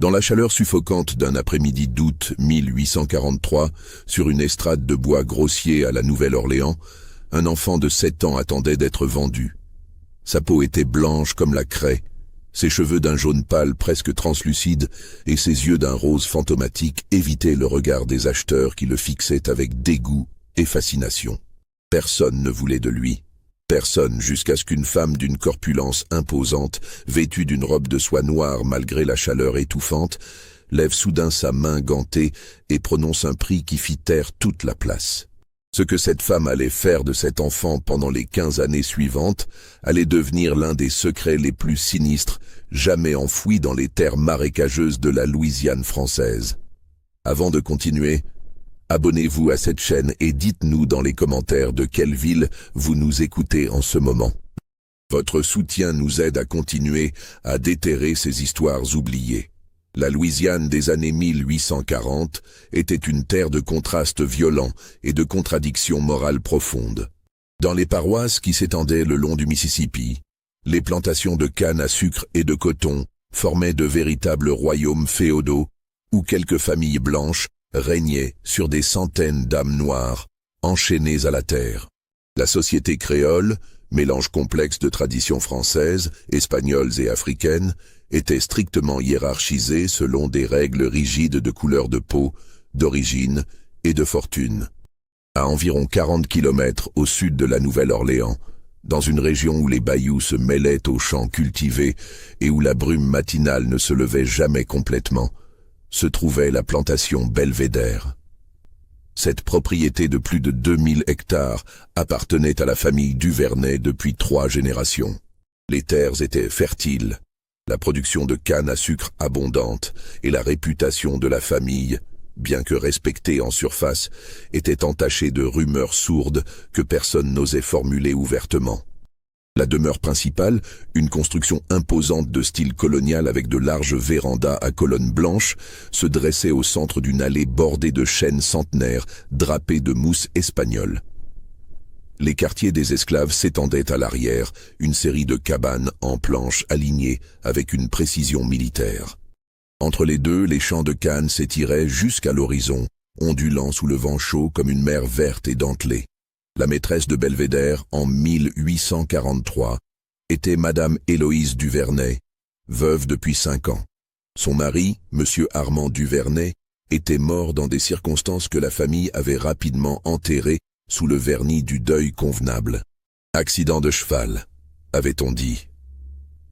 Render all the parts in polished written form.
Dans la chaleur suffocante d'un après-midi d'août 1843, sur une estrade de bois grossier à la Nouvelle-Orléans, un enfant de 7 ans attendait d'être vendu. Sa peau était blanche comme la craie, ses cheveux d'un jaune pâle presque translucide et ses yeux d'un rose fantomatique évitaient le regard des acheteurs qui le fixaient avec dégoût et fascination. Personne ne voulait de lui. Personne, jusqu'à ce qu'une femme d'une corpulence imposante, vêtue d'une robe de soie noire malgré la chaleur étouffante, lève soudain sa main gantée et prononce un prix qui fit taire toute la place. Ce que cette femme allait faire de cet enfant pendant les 15 années suivantes allait devenir l'un des secrets les plus sinistres jamais enfouis dans les terres marécageuses de la Louisiane française. Avant de continuer, abonnez-vous à cette chaîne et dites-nous dans les commentaires de quelle ville vous nous écoutez en ce moment. Votre soutien nous aide à continuer à déterrer ces histoires oubliées. La Louisiane des années 1840 était une terre de contrastes violents et de contradictions morales profondes. Dans les paroisses qui s'étendaient le long du Mississippi, les plantations de canne à sucre et de coton formaient de véritables royaumes féodaux où quelques familles blanches régnaient sur des centaines d'âmes noires enchaînées à la terre. La société créole, mélange complexe de traditions françaises, espagnoles et africaines, était strictement hiérarchisée selon des règles rigides de couleur de peau, d'origine et de fortune. À environ 40 kilomètres au sud de la Nouvelle-Orléans, dans une région où les bayous se mêlaient aux champs cultivés et où la brume matinale ne se levait jamais complètement, se trouvait la plantation Belvédère. Cette propriété de plus de 2000 hectares appartenait à la famille Duvernay depuis 3 générations. Les terres étaient fertiles, la production de canne à sucre abondante et la réputation de la famille, bien que respectée en surface, était entachée de rumeurs sourdes que personne n'osait formuler ouvertement. La demeure principale, une construction imposante de style colonial avec de larges vérandas à colonnes blanches, se dressait au centre d'une allée bordée de chênes centenaires drapés de mousse espagnole. Les quartiers des esclaves s'étendaient à l'arrière, une série de cabanes en planches alignées avec une précision militaire. Entre les deux, les champs de canne s'étiraient jusqu'à l'horizon, ondulant sous le vent chaud comme une mer verte et dentelée. La maîtresse de Belvédère, en 1843, était Madame Héloïse Duvernay, veuve depuis 5 ans. Son mari, Monsieur Armand Duvernay, était mort dans des circonstances que la famille avait rapidement enterrées sous le vernis du deuil convenable. Accident de cheval, avait-on dit.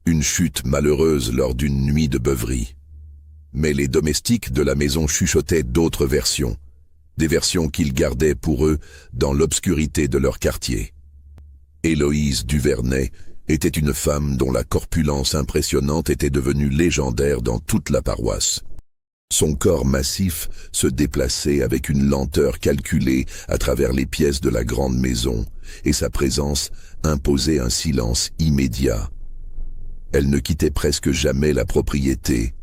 Une chute malheureuse lors d'une nuit de beuverie. Mais les domestiques de la maison chuchotaient d'autres versions, des versions qu'ils gardaient pour eux dans l'obscurité de leur quartier. Héloïse Duvernay était une femme dont la corpulence impressionnante était devenue légendaire dans toute la paroisse. Son corps massif se déplaçait avec une lenteur calculée à travers les pièces de la grande maison, et sa présence imposait un silence immédiat. Elle ne quittait presque jamais la propriété,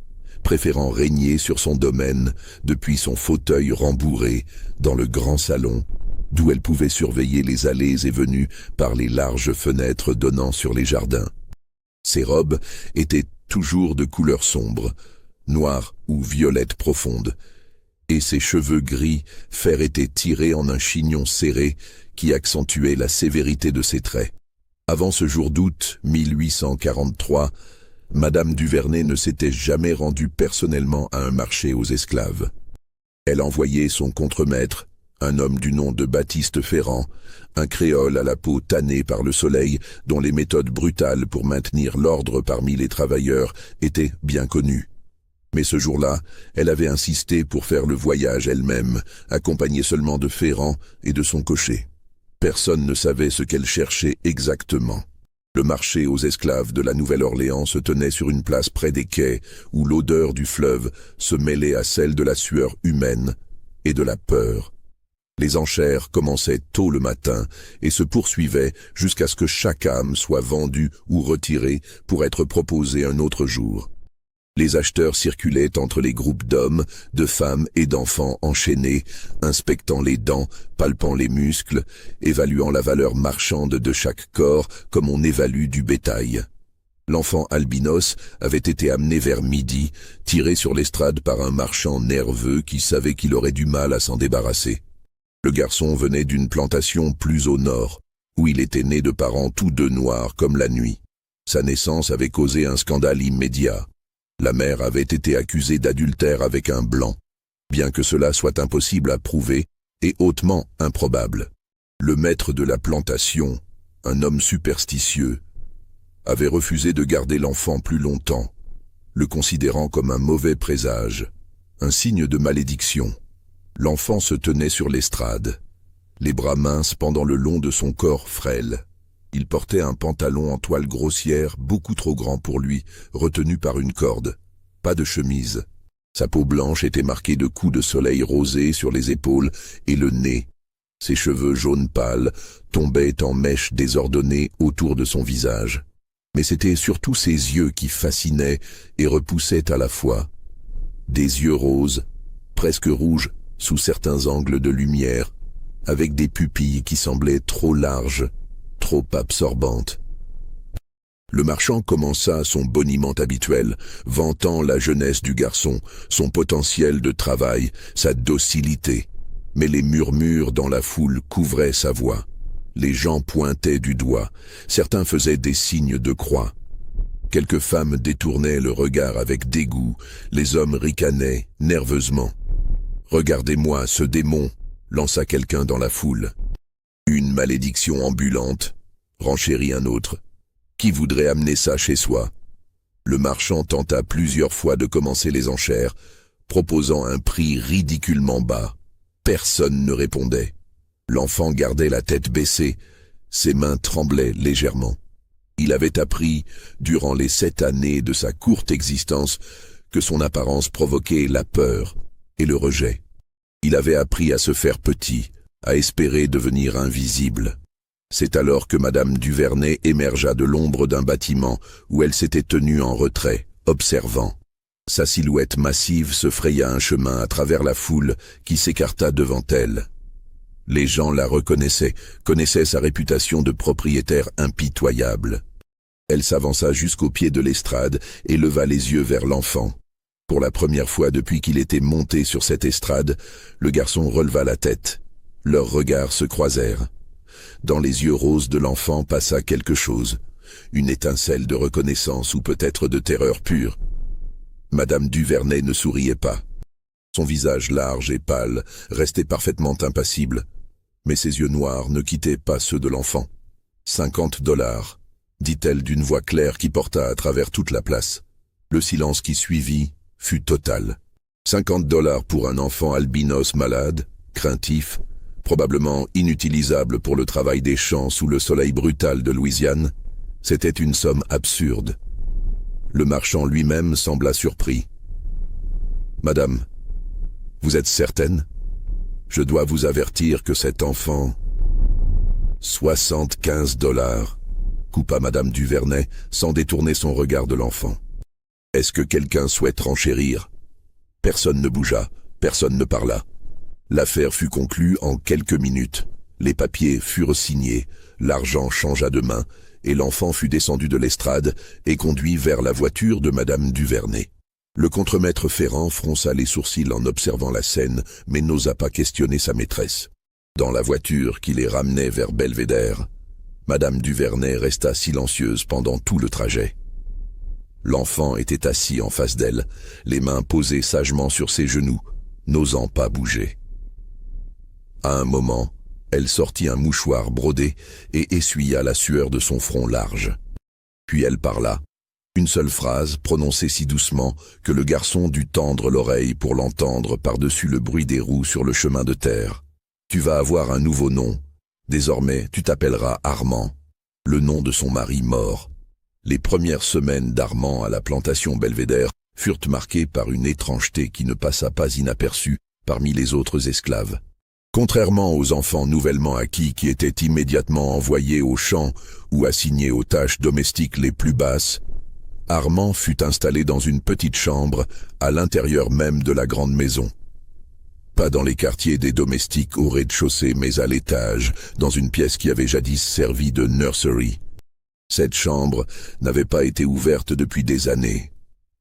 préférant régner sur son domaine depuis son fauteuil rembourré dans le grand salon, d'où elle pouvait surveiller les allées et venues par les larges fenêtres donnant sur les jardins. Ses robes étaient toujours de couleur sombre, noire ou violette profonde, et ses cheveux gris fer étaient tirés en un chignon serré qui accentuait la sévérité de ses traits. Avant ce jour d'août 1843, Madame Duvernay ne s'était jamais rendue personnellement à un marché aux esclaves. Elle envoyait son contremaître, un homme du nom de Baptiste Ferrand, un créole à la peau tannée par le soleil dont les méthodes brutales pour maintenir l'ordre parmi les travailleurs étaient bien connues. Mais ce jour-là, elle avait insisté pour faire le voyage elle-même, accompagnée seulement de Ferrand et de son cocher. Personne ne savait ce qu'elle cherchait exactement. Le marché aux esclaves de la Nouvelle-Orléans se tenait sur une place près des quais, où l'odeur du fleuve se mêlait à celle de la sueur humaine et de la peur. Les enchères commençaient tôt le matin et se poursuivaient jusqu'à ce que chaque âme soit vendue ou retirée pour être proposée un autre jour. Les acheteurs circulaient entre les groupes d'hommes, de femmes et d'enfants enchaînés, inspectant les dents, palpant les muscles, évaluant la valeur marchande de chaque corps comme on évalue du bétail. L'enfant albinos avait été amené vers midi, tiré sur l'estrade par un marchand nerveux qui savait qu'il aurait du mal à s'en débarrasser. Le garçon venait d'une plantation plus au nord, où il était né de parents tous deux noirs comme la nuit. Sa naissance avait causé un scandale immédiat. La mère avait été accusée d'adultère avec un blanc, bien que cela soit impossible à prouver et hautement improbable. Le maître de la plantation, un homme superstitieux, avait refusé de garder l'enfant plus longtemps, le considérant comme un mauvais présage, un signe de malédiction. L'enfant se tenait sur l'estrade, les bras minces pendant le long de son corps frêle. Il portait un pantalon en toile grossière beaucoup trop grand pour lui, retenu par une corde. Pas de chemise. Sa peau blanche était marquée de coups de soleil rosés sur les épaules et le nez. Ses cheveux jaunes pâles tombaient en mèches désordonnées autour de son visage. Mais c'était surtout ses yeux qui fascinaient et repoussaient à la fois. Des yeux roses, presque rouges sous certains angles de lumière, avec des pupilles qui semblaient trop larges, trop absorbantes. Le marchand commença son boniment habituel, vantant la jeunesse du garçon, son potentiel de travail, sa docilité. Mais les murmures dans la foule couvraient sa voix. Les gens pointaient du doigt, certains faisaient des signes de croix. Quelques femmes détournaient le regard avec dégoût, les hommes ricanaient nerveusement. « Regardez-moi ce démon !» lança quelqu'un dans la foule. « Une malédiction ambulante !» renchérit un autre. « Qui voudrait amener ça chez soi ?» Le marchand tenta plusieurs fois de commencer les enchères, proposant un prix ridiculement bas. Personne ne répondait. L'enfant gardait la tête baissée, ses mains tremblaient légèrement. Il avait appris, durant les 7 années de sa courte existence, que son apparence provoquait la peur et le rejet. Il avait appris à se faire petit, à espérer devenir invisible. C'est alors que Madame Duvernay émergea de l'ombre d'un bâtiment où elle s'était tenue en retrait, observant. Sa silhouette massive se fraya un chemin à travers la foule qui s'écarta devant elle. Les gens la reconnaissaient, connaissaient sa réputation de propriétaire impitoyable. Elle s'avança jusqu'au pied de l'estrade et leva les yeux vers l'enfant. Pour la première fois depuis qu'il était monté sur cette estrade, le garçon releva la tête. Leurs regards se croisèrent. Dans les yeux roses de l'enfant passa quelque chose, une étincelle de reconnaissance ou peut-être de terreur pure. Madame Duvernay ne souriait pas. Son visage large et pâle restait parfaitement impassible, mais ses yeux noirs ne quittaient pas ceux de l'enfant. « 50 $, dit-elle d'une voix claire qui porta à travers toute la place. Le silence qui suivit fut total. 50 $ pour un enfant albinos malade, craintif, probablement inutilisable pour le travail des champs sous le soleil brutal de Louisiane, c'était une somme absurde. Le marchand lui-même sembla surpris. « Madame, vous êtes certaine ? Je dois vous avertir que cet enfant... » « 75 $, coupa Madame Duvernay sans détourner son regard de l'enfant. « Est-ce que quelqu'un souhaite renchérir ?» Personne ne bougea, personne ne parla. L'affaire fut conclue en quelques minutes. Les papiers furent signés, l'argent changea de main, et l'enfant fut descendu de l'estrade et conduit vers la voiture de Madame Duvernay. Le contremaître Ferrand fronça les sourcils en observant la scène, mais n'osa pas questionner sa maîtresse. Dans la voiture qui les ramenait vers Belvédère, Madame Duvernay resta silencieuse pendant tout le trajet. L'enfant était assis en face d'elle, les mains posées sagement sur ses genoux, n'osant pas bouger. À un moment, elle sortit un mouchoir brodé et essuya la sueur de son front large. Puis elle parla, une seule phrase prononcée si doucement que le garçon dut tendre l'oreille pour l'entendre par-dessus le bruit des roues sur le chemin de terre. « Tu vas avoir un nouveau nom. Désormais, tu t'appelleras Armand, le nom de son mari mort. » Les premières semaines d'Armand à la plantation Belvédère furent marquées par une étrangeté qui ne passa pas inaperçue parmi les autres esclaves. Contrairement aux enfants nouvellement acquis qui étaient immédiatement envoyés aux champs ou assignés aux tâches domestiques les plus basses, Armand fut installé dans une petite chambre à l'intérieur même de la grande maison. Pas dans les quartiers des domestiques au rez-de-chaussée mais à l'étage, dans une pièce qui avait jadis servi de nursery. Cette chambre n'avait pas été ouverte depuis des années.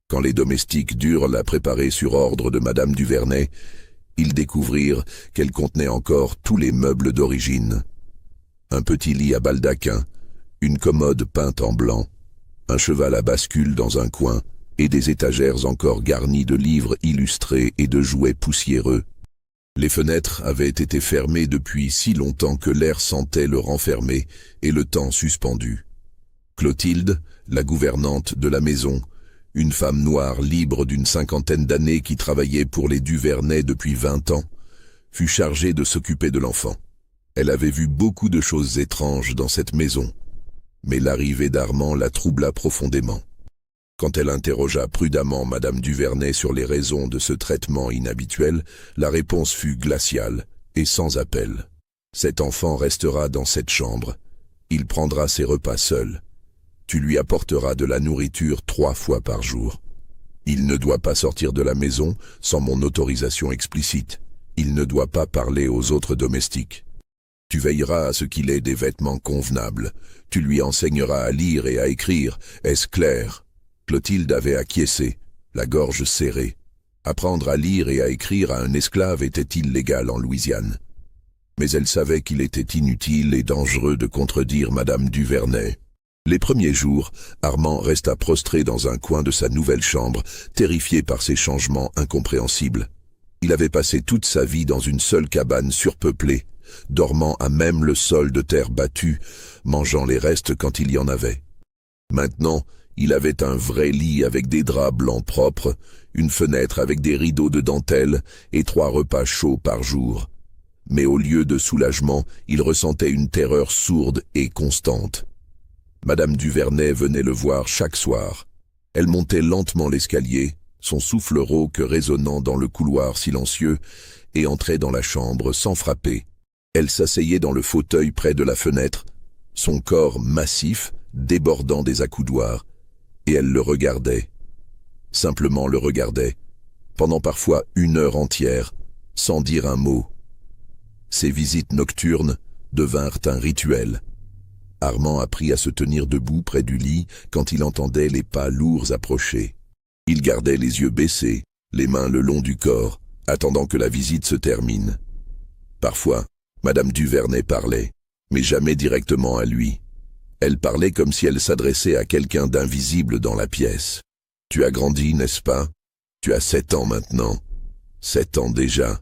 Quand les domestiques durent la préparer sur ordre de Madame Duvernay, ils découvrirent qu'elle contenait encore tous les meubles d'origine. Un petit lit à baldaquin, une commode peinte en blanc, un cheval à bascule dans un coin et des étagères encore garnies de livres illustrés et de jouets poussiéreux. Les fenêtres avaient été fermées depuis si longtemps que l'air sentait le renfermer et le temps suspendu. Clotilde, la gouvernante de la maison, une femme noire libre d'une 50aine d'années qui travaillait pour les Duvernay depuis 20 ans, fut chargée de s'occuper de l'enfant. Elle avait vu beaucoup de choses étranges dans cette maison, mais l'arrivée d'Armand la troubla profondément. Quand elle interrogea prudemment Madame Duvernay sur les raisons de ce traitement inhabituel, la réponse fut glaciale et sans appel. Cet enfant restera dans cette chambre. Il prendra ses repas seul. Tu lui apporteras de la nourriture 3 fois par jour. Il ne doit pas sortir de la maison sans mon autorisation explicite. Il ne doit pas parler aux autres domestiques. Tu veilleras à ce qu'il ait des vêtements convenables. Tu lui enseigneras à lire et à écrire. Est-ce clair ? Clotilde avait acquiescé, la gorge serrée. Apprendre à lire et à écrire à un esclave était illégal en Louisiane. Mais elle savait qu'il était inutile et dangereux de contredire Madame Duvernay. Les premiers jours, Armand resta prostré dans un coin de sa nouvelle chambre, terrifié par ces changements incompréhensibles. Il avait passé toute sa vie dans une seule cabane surpeuplée, dormant à même le sol de terre battue, mangeant les restes quand il y en avait. Maintenant, il avait un vrai lit avec des draps blancs propres, une fenêtre avec des rideaux de dentelle et 3 repas chauds par jour. Mais au lieu de soulagement, il ressentait une terreur sourde et constante. Madame Duvernay venait le voir chaque soir. Elle montait lentement l'escalier, son souffle rauque résonnant dans le couloir silencieux, et entrait dans la chambre sans frapper. Elle s'asseyait dans le fauteuil près de la fenêtre, son corps massif débordant des accoudoirs, et elle le regardait, simplement le regardait, pendant parfois 1 heure entière, sans dire un mot. Ces visites nocturnes devinrent un rituel. Armand apprit à se tenir debout près du lit quand il entendait les pas lourds approcher. Il gardait les yeux baissés, les mains le long du corps, attendant que la visite se termine. Parfois, Madame Duvernay parlait, mais jamais directement à lui. Elle parlait comme si elle s'adressait à quelqu'un d'invisible dans la pièce. « Tu as grandi, n'est-ce pas? Tu as 7 ans maintenant. 7 ans déjà. »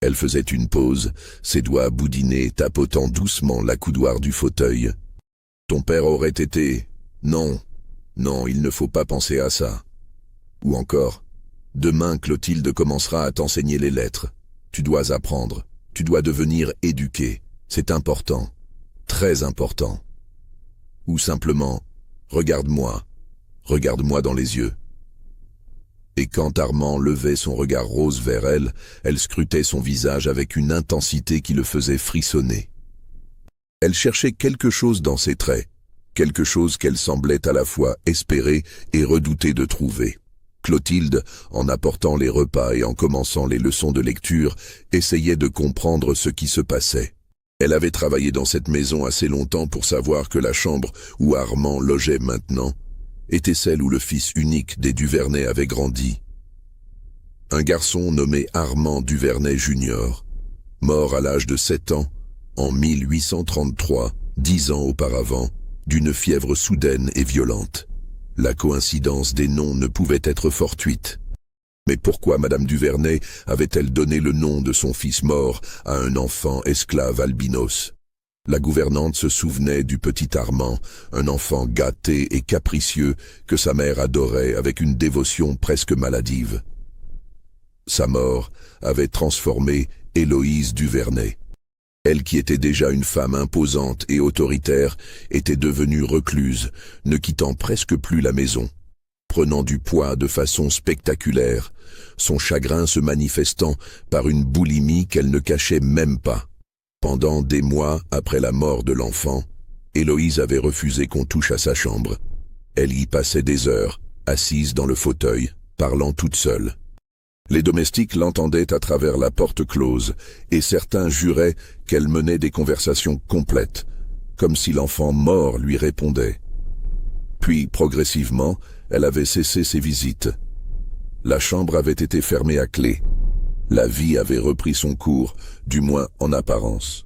Elle faisait une pause, ses doigts boudinés tapotant doucement l'accoudoir du fauteuil. « Ton père aurait été... Non, non, il ne faut pas penser à ça. » Ou encore, « Demain, Clotilde commencera à t'enseigner les lettres. Tu dois apprendre. Tu dois devenir éduqué. C'est important. Très important. » Ou simplement, « Regarde-moi. Regarde-moi dans les yeux. » Et quand Armand levait son regard rose vers elle, elle scrutait son visage avec une intensité qui le faisait frissonner. Elle cherchait quelque chose dans ses traits, quelque chose qu'elle semblait à la fois espérer et redouter de trouver. Clotilde, en apportant les repas et en commençant les leçons de lecture, essayait de comprendre ce qui se passait. Elle avait travaillé dans cette maison assez longtemps pour savoir que la chambre où Armand logeait maintenant était celle où le fils unique des Duvernay avait grandi. Un garçon nommé Armand Duvernay Junior, mort à l'âge de 7 ans, en 1833, 10 ans auparavant, d'une fièvre soudaine et violente. La coïncidence des noms ne pouvait être fortuite. Mais pourquoi Madame Duvernay avait-elle donné le nom de son fils mort à un enfant esclave albinos? La gouvernante se souvenait du petit Armand, un enfant gâté et capricieux que sa mère adorait avec une dévotion presque maladive. Sa mort avait transformé Héloïse Duvernay. Elle qui était déjà une femme imposante et autoritaire était devenue recluse, ne quittant presque plus la maison. Prenant du poids de façon spectaculaire, son chagrin se manifestant par une boulimie qu'elle ne cachait même pas. Pendant des mois après la mort de l'enfant, Héloïse avait refusé qu'on touche à sa chambre. Elle y passait des heures, assise dans le fauteuil, parlant toute seule. Les domestiques l'entendaient à travers la porte close, et certains juraient qu'elle menait des conversations complètes, comme si l'enfant mort lui répondait. Puis, progressivement, elle avait cessé ses visites. La chambre avait été fermée à clé. La vie avait repris son cours, du moins en apparence.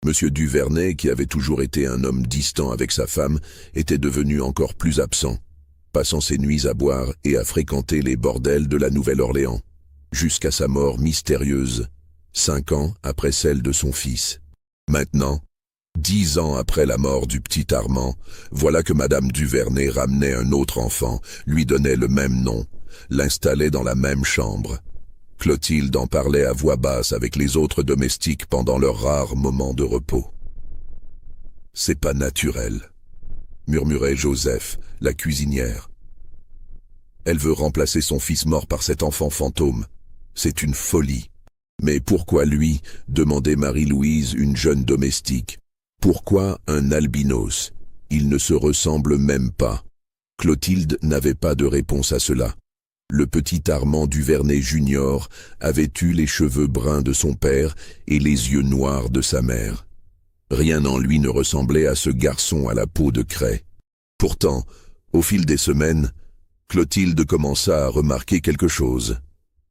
Monsieur Duvernay, qui avait toujours été un homme distant avec sa femme, était devenu encore plus absent, passant ses nuits à boire et à fréquenter les bordels de la Nouvelle-Orléans, jusqu'à sa mort mystérieuse, 5 ans après celle de son fils. Maintenant, 10 ans après la mort du petit Armand, voilà que Madame Duvernay ramenait un autre enfant, lui donnait le même nom, l'installait dans la même chambre. Clotilde en parlait à voix basse avec les autres domestiques pendant leurs rares moments de repos. « C'est pas naturel », murmurait Joseph, la cuisinière. « Elle veut remplacer son fils mort par cet enfant fantôme. C'est une folie. »« Mais pourquoi lui ?» demandait Marie-Louise, une jeune domestique. « Pourquoi un albinos? Il ne se ressemble même pas. » Clotilde n'avait pas de réponse à cela. Le petit Armand Duvernay Junior avait eu les cheveux bruns de son père et les yeux noirs de sa mère. Rien en lui ne ressemblait à ce garçon à la peau de craie. Pourtant, au fil des semaines, Clotilde commença à remarquer quelque chose.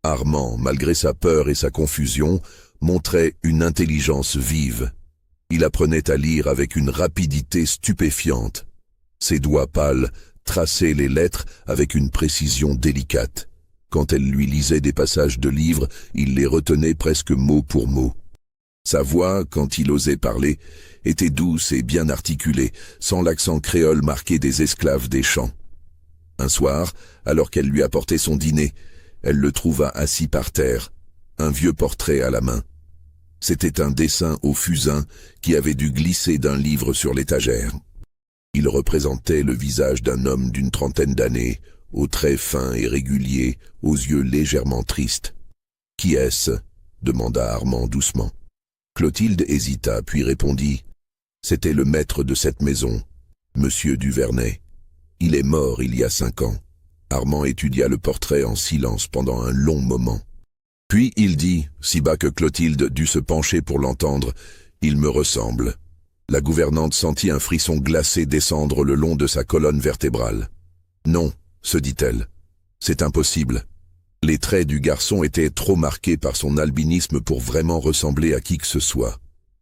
Armand, malgré sa peur et sa confusion, montrait une intelligence vive. Il apprenait à lire avec une rapidité stupéfiante. Ses doigts pâles traçait les lettres avec une précision délicate. Quand elle lui lisait des passages de livres, il les retenait presque mot pour mot. Sa voix, quand il osait parler, était douce et bien articulée, sans l'accent créole marqué des esclaves des champs. Un soir, alors qu'elle lui apportait son dîner, elle le trouva assis par terre, un vieux portrait à la main. C'était un dessin au fusain qui avait dû glisser d'un livre sur l'étagère. Il représentait le visage d'un homme d'une trentaine d'années, aux traits fins et réguliers, aux yeux légèrement tristes. « Qui est-ce » demanda Armand doucement. Clotilde hésita, puis répondit « C'était le maître de cette maison, Monsieur Duvernay. Il est mort il y a 5 ans. » Armand étudia le portrait en silence pendant un long moment. Puis il dit, si bas que Clotilde dut se pencher pour l'entendre, « Il me ressemble. » La gouvernante sentit un frisson glacé descendre le long de sa colonne vertébrale. « Non, » se dit-elle, « c'est impossible. » Les traits du garçon étaient trop marqués par son albinisme pour vraiment ressembler à qui que ce soit.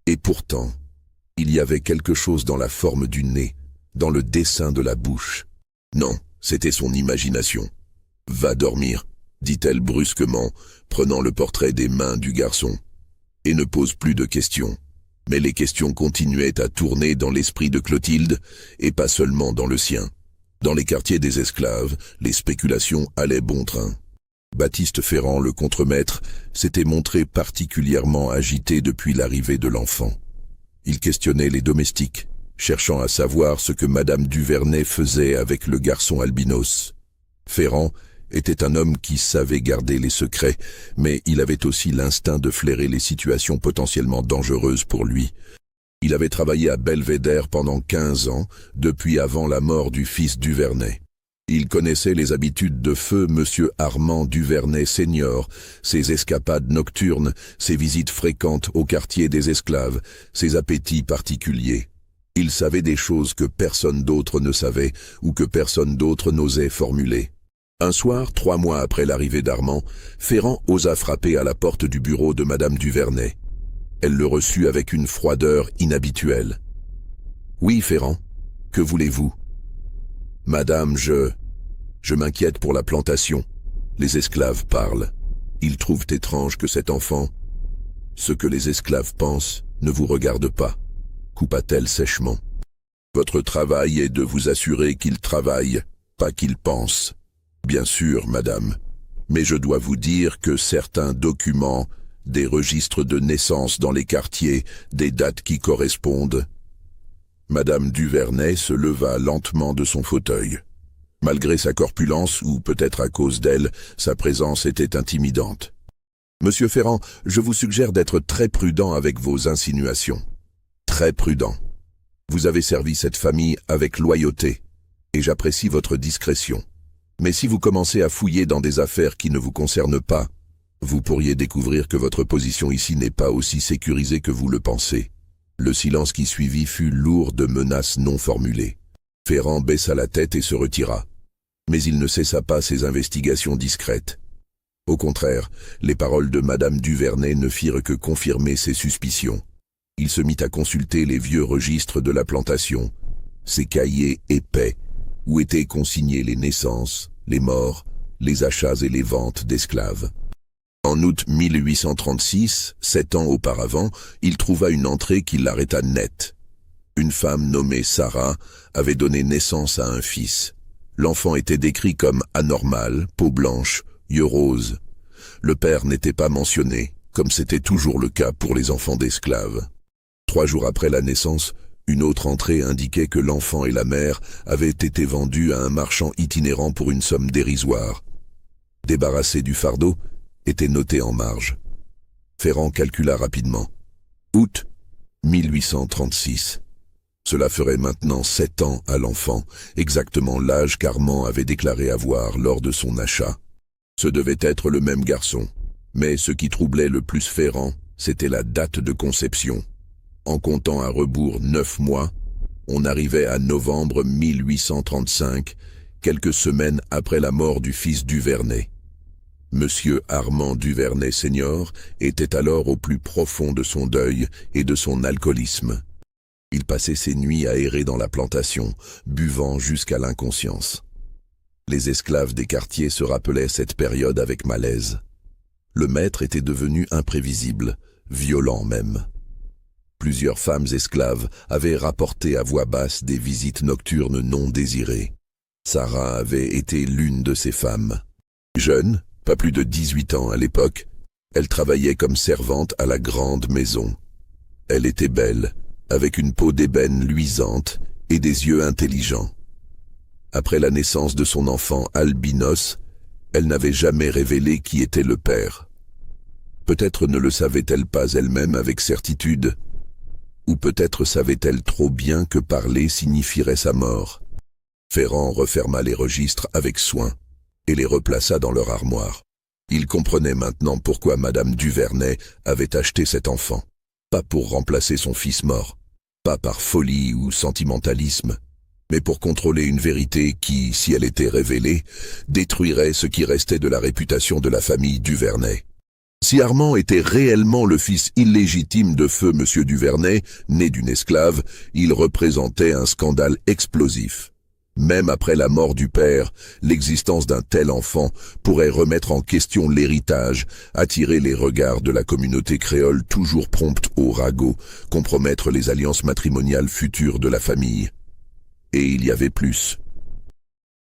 Et pourtant, il y avait quelque chose dans la forme du nez, dans le dessin de la bouche. Non, c'était son imagination. « Va dormir », dit-elle brusquement, prenant le portrait des mains du garçon. « Et ne pose plus de questions. » Mais les questions continuaient à tourner dans l'esprit de Clotilde, et pas seulement dans le sien. Dans les quartiers des esclaves, les spéculations allaient bon train. Baptiste Ferrand, le contremaître, s'était montré particulièrement agité depuis l'arrivée de l'enfant. Il questionnait les domestiques, cherchant à savoir ce que Madame Duvernay faisait avec le garçon albinos. Ferrand était un homme qui savait garder les secrets, mais il avait aussi l'instinct de flairer les situations potentiellement dangereuses pour lui. Il avait travaillé à Belvédère pendant 15 ans, depuis avant la mort du fils Duvernay. Il connaissait les habitudes de feu Monsieur Armand Duvernay senior, ses escapades nocturnes, ses visites fréquentes au quartier des esclaves, ses appétits particuliers. Il savait des choses que personne d'autre ne savait ou que personne d'autre n'osait formuler. Un soir, 3 mois après l'arrivée d'Armand, Ferrand osa frapper à la porte du bureau de Madame Duvernay. Elle le reçut avec une froideur inhabituelle. « Oui, Ferrand, que voulez-vous ?»« Madame, je m'inquiète pour la plantation. Les esclaves parlent. Ils trouvent étrange que cet enfant... Ce que les esclaves pensent ne vous regarde pas, » coupa-t-elle sèchement. « Votre travail est de vous assurer qu'il travaille, pas qu'il pense. » Bien sûr, madame, mais je dois vous dire que certains documents, des registres de naissance dans les quartiers, des dates qui correspondent... Madame Duvernay se leva lentement de son fauteuil. Malgré sa corpulence, ou peut-être à cause d'elle, sa présence était intimidante. « Monsieur Ferrand, je vous suggère d'être très prudent avec vos insinuations. Très prudent. Vous avez servi cette famille avec loyauté, et j'apprécie votre discrétion. Mais si vous commencez à fouiller dans des affaires qui ne vous concernent pas, vous pourriez découvrir que votre position ici n'est pas aussi sécurisée que vous le pensez. » Le silence qui suivit fut lourd de menaces non formulées. Ferrand baissa la tête et se retira. Mais il ne cessa pas ses investigations discrètes. Au contraire, les paroles de Madame Duvernay ne firent que confirmer ses suspicions. Il se mit à consulter les vieux registres de la plantation, ces cahiers épais, où étaient consignées les naissances, les morts, les achats et les ventes d'esclaves. En août 1836, 7 ans auparavant, il trouva une entrée qui l'arrêta net. Une femme nommée Sarah avait donné naissance à un fils. L'enfant était décrit comme anormal, peau blanche, yeux roses. Le père n'était pas mentionné, comme c'était toujours le cas pour les enfants d'esclaves. 3 jours après la naissance, une autre entrée indiquait que l'enfant et la mère avaient été vendus à un marchand itinérant pour une somme dérisoire. Débarrassé du fardeau, était noté en marge. Ferrand calcula rapidement. Août 1836. Cela ferait maintenant 7 ans à l'enfant, exactement l'âge qu'Armand avait déclaré avoir lors de son achat. Ce devait être le même garçon, mais ce qui troublait le plus Ferrand, c'était la date de conception. En comptant à rebours 9 mois, on arrivait à novembre 1835, quelques semaines après la mort du fils Duvernay. Monsieur Armand Duvernay Senior était alors au plus profond de son deuil et de son alcoolisme. Il passait ses nuits à errer dans la plantation, buvant jusqu'à l'inconscience. Les esclaves des quartiers se rappelaient cette période avec malaise. Le maître était devenu imprévisible, violent même. Plusieurs femmes esclaves avaient rapporté à voix basse des visites nocturnes non désirées. Sarah avait été l'une de ces femmes. Jeune, pas plus de 18 ans à l'époque, elle travaillait comme servante à la grande maison. Elle était belle, avec une peau d'ébène luisante et des yeux intelligents. Après la naissance de son enfant albinos, elle n'avait jamais révélé qui était le père. Peut-être ne le savait-elle pas elle-même avec certitude, ou peut-être savait-elle trop bien que parler signifierait sa mort. Ferrand referma les registres avec soin et les replaça dans leur armoire. Il comprenait maintenant pourquoi Madame Duvernay avait acheté cet enfant. Pas pour remplacer son fils mort, pas par folie ou sentimentalisme, mais pour contrôler une vérité qui, si elle était révélée, détruirait ce qui restait de la réputation de la famille Duvernay. Si Armand était réellement le fils illégitime de feu Monsieur Duvernay, né d'une esclave, il représentait un scandale explosif. Même après la mort du père, l'existence d'un tel enfant pourrait remettre en question l'héritage, attirer les regards de la communauté créole toujours prompte au ragot, compromettre les alliances matrimoniales futures de la famille. Et il y avait plus.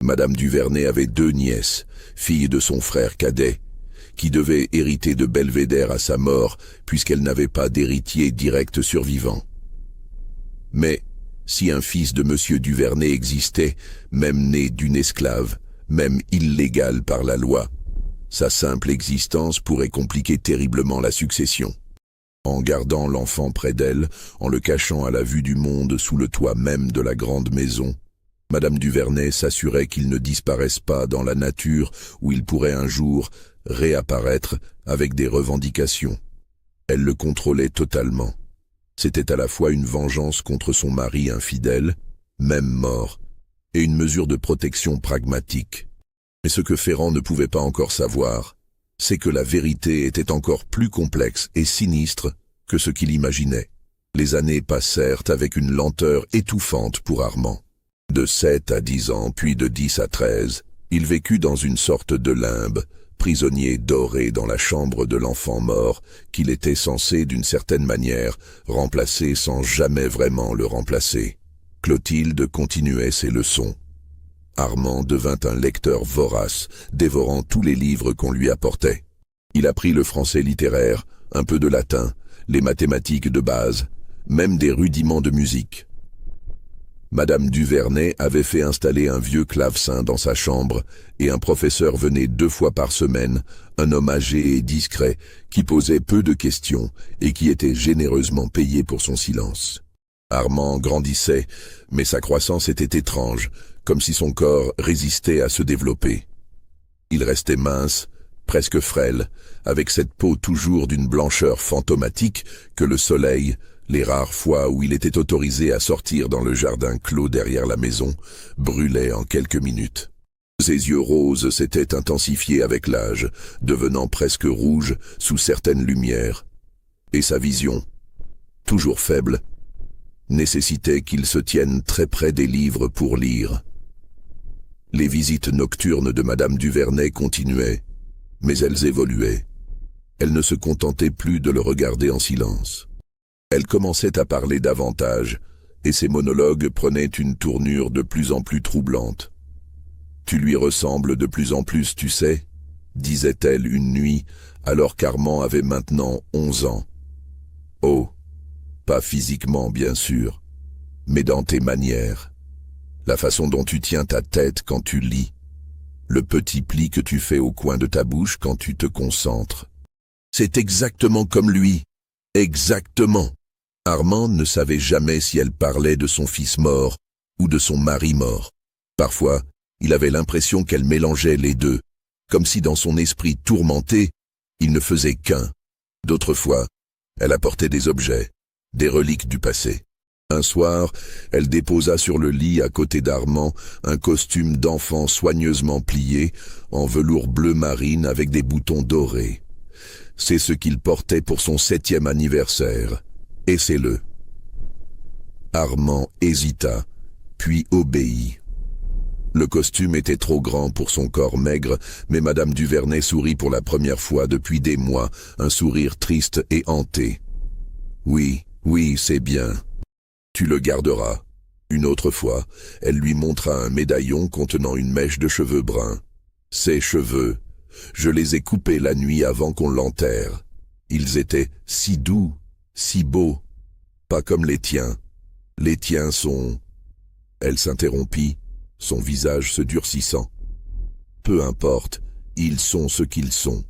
Madame Duvernay avait 2 nièces, filles de son frère cadet, qui devaient hériter de Belvédère à sa mort puisqu'elle n'avait pas d'héritier direct survivant. Mais si un fils de Monsieur Duvernay existait, même né d'une esclave, même illégal par la loi, sa simple existence pourrait compliquer terriblement la succession. En gardant l'enfant près d'elle, en le cachant à la vue du monde sous le toit même de la grande maison, Madame Duvernay s'assurait qu'il ne disparaisse pas dans la nature où il pourrait un jour réapparaître avec des revendications. Elle le contrôlait totalement. C'était à la fois une vengeance contre son mari infidèle, même mort, et une mesure de protection pragmatique. Mais ce que Ferrand ne pouvait pas encore savoir, c'est que la vérité était encore plus complexe et sinistre que ce qu'il imaginait. Les années passèrent avec une lenteur étouffante pour Armand. De 7 à 10 ans, puis de 10 à 13, il vécut dans une sorte de limbe, prisonnier doré dans la chambre de l'enfant mort qu'il était censé d'une certaine manière remplacer sans jamais vraiment le remplacer. Clotilde continuait ses leçons. Armand devint un lecteur vorace, dévorant tous les livres qu'on lui apportait. Il apprit le français littéraire, un peu de latin, les mathématiques de base, même des rudiments de musique. Madame Duvernay avait fait installer un vieux clavecin dans sa chambre et un professeur venait 2 fois par semaine, un homme âgé et discret qui posait peu de questions et qui était généreusement payé pour son silence. Armand grandissait, mais sa croissance était étrange, comme si son corps résistait à se développer. Il restait mince, presque frêle, avec cette peau toujours d'une blancheur fantomatique que le soleil, Les rares fois où il était autorisé à sortir dans le jardin clos derrière la maison brûlaient en quelques minutes. Ses yeux roses s'étaient intensifiés avec l'âge, devenant presque rouges sous certaines lumières. Et sa vision, toujours faible, nécessitait qu'il se tienne très près des livres pour lire. Les visites nocturnes de Madame Duvernay continuaient, mais elles évoluaient. Elle ne se contentait plus de le regarder en silence. Elle commençait à parler davantage, et ses monologues prenaient une tournure de plus en plus troublante. « Tu lui ressembles de plus en plus, tu sais » disait-elle une nuit, alors qu'Armand avait maintenant 11 ans. « Oh, pas physiquement bien sûr, mais dans tes manières. La façon dont tu tiens ta tête quand tu lis, le petit pli que tu fais au coin de ta bouche quand tu te concentres. C'est exactement comme lui, exactement. » Armand ne savait jamais si elle parlait de son fils mort ou de son mari mort. Parfois, il avait l'impression qu'elle mélangeait les deux, comme si dans son esprit tourmenté, il ne faisait qu'un. D'autres fois, elle apportait des objets, des reliques du passé. Un soir, elle déposa sur le lit à côté d'Armand un costume d'enfant soigneusement plié, en velours bleu marine avec des boutons dorés. C'est ce qu'il portait pour son 7e anniversaire. Essaie-le. Armand hésita, puis obéit. Le costume était trop grand pour son corps maigre, mais Madame Duvernay sourit pour la première fois depuis des mois, un sourire triste et hanté. « Oui, oui, c'est bien. Tu le garderas. » Une autre fois, elle lui montra un médaillon contenant une mèche de cheveux bruns. « Ces cheveux, je les ai coupés la nuit avant qu'on l'enterre. Ils étaient si doux, si beaux, pas comme les tiens. Les tiens sont... » Elle s'interrompit, son visage se durcissant. « Peu importe, ils sont ce qu'ils sont. »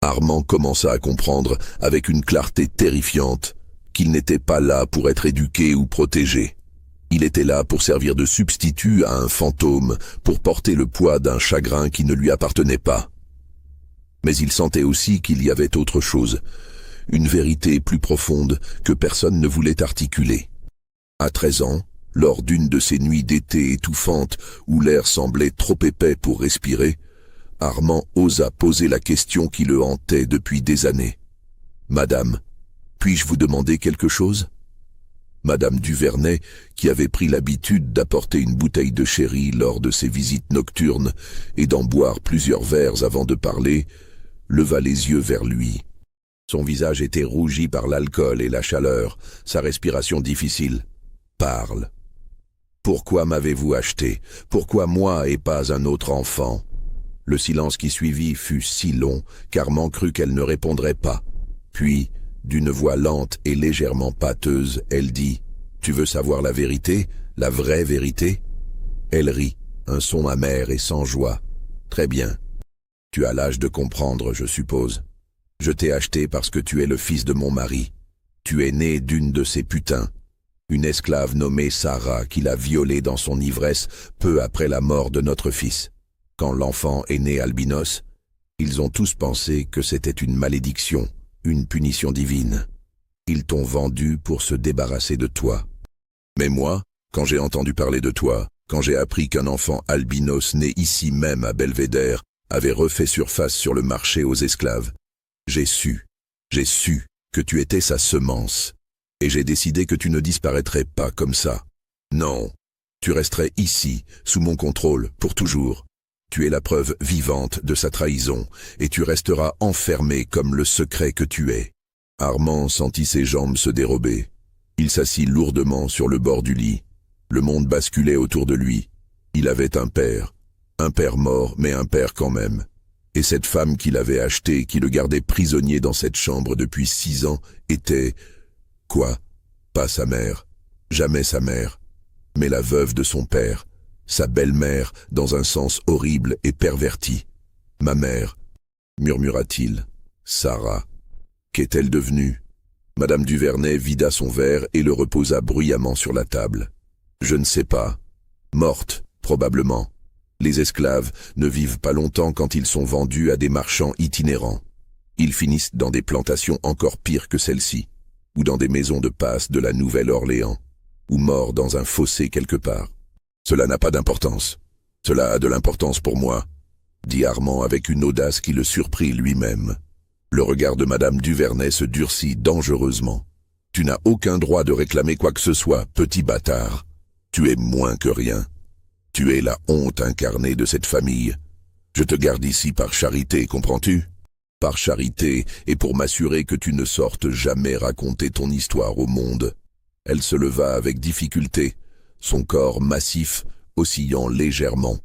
Armand commença à comprendre, avec une clarté terrifiante, qu'il n'était pas là pour être éduqué ou protégé. Il était là pour servir de substitut à un fantôme, pour porter le poids d'un chagrin qui ne lui appartenait pas. Mais il sentait aussi qu'il y avait autre chose, une vérité plus profonde que personne ne voulait articuler. À 13 ans, lors d'une de ces nuits d'été étouffantes où l'air semblait trop épais pour respirer, Armand osa poser la question qui le hantait depuis des années. « Madame, puis-je vous demander quelque chose ?» Madame Duvernay, qui avait pris l'habitude d'apporter une bouteille de sherry lors de ses visites nocturnes et d'en boire plusieurs verres avant de parler, leva les yeux vers lui. Son visage était rougi par l'alcool et la chaleur, sa respiration difficile. « Parle. Pourquoi m'avez-vous acheté? Pourquoi moi et pas un autre enfant ?» Le silence qui suivit fut si long qu'Armand crut qu'elle ne répondrait pas. Puis, d'une voix lente et légèrement pâteuse, elle dit « Tu veux savoir la vérité, la vraie vérité ?» Elle rit, un son amer et sans joie. « Très bien. Tu as l'âge de comprendre, je suppose. Je t'ai acheté parce que tu es le fils de mon mari. Tu es né d'une de ces putains. Une esclave nommée Sarah qui l'a violée dans son ivresse peu après la mort de notre fils. Quand l'enfant est né albinos, ils ont tous pensé que c'était une malédiction, une punition divine. Ils t'ont vendu pour se débarrasser de toi. Mais moi, quand j'ai entendu parler de toi, quand j'ai appris qu'un enfant albinos né ici même à Belvédère avait refait surface sur le marché aux esclaves, j'ai su que tu étais sa semence, et j'ai décidé que tu ne disparaîtrais pas comme ça. Non, tu resterais ici, sous mon contrôle, pour toujours. Tu es la preuve vivante de sa trahison, et tu resteras enfermé comme le secret que tu es. » Armand sentit ses jambes se dérober. Il s'assit lourdement sur le bord du lit. Le monde basculait autour de lui. Il avait un père mort, mais un père quand même. Et cette femme qu'il avait achetée, qui le gardait prisonnier dans cette chambre depuis 6 ans, était... Quoi? Pas sa mère, jamais sa mère, mais la veuve de son père, sa belle-mère dans un sens horrible et perverti. « Ma mère, » murmura-t-il. « Sarah, qu'est-elle devenue ?» Madame Duvernay vida son verre et le reposa bruyamment sur la table. « Je ne sais pas. Morte, probablement. Les esclaves ne vivent pas longtemps quand ils sont vendus à des marchands itinérants. Ils finissent dans des plantations encore pires que celle-ci. ou dans des maisons de passe de la Nouvelle-Orléans, ou mort dans un fossé quelque part. Cela n'a pas d'importance. Cela a de l'importance pour moi, dit Armand avec une audace qui le surprit lui-même. Le regard de Madame Duvernay se durcit dangereusement. Tu n'as aucun droit de réclamer quoi que ce soit, petit bâtard. Tu es moins que rien. Tu es la honte incarnée de cette famille. Je te garde ici par charité, comprends-tu? Par charité et pour m'assurer que tu ne sortes jamais raconter ton histoire au monde. Elle se leva avec difficulté, son corps massif oscillant légèrement.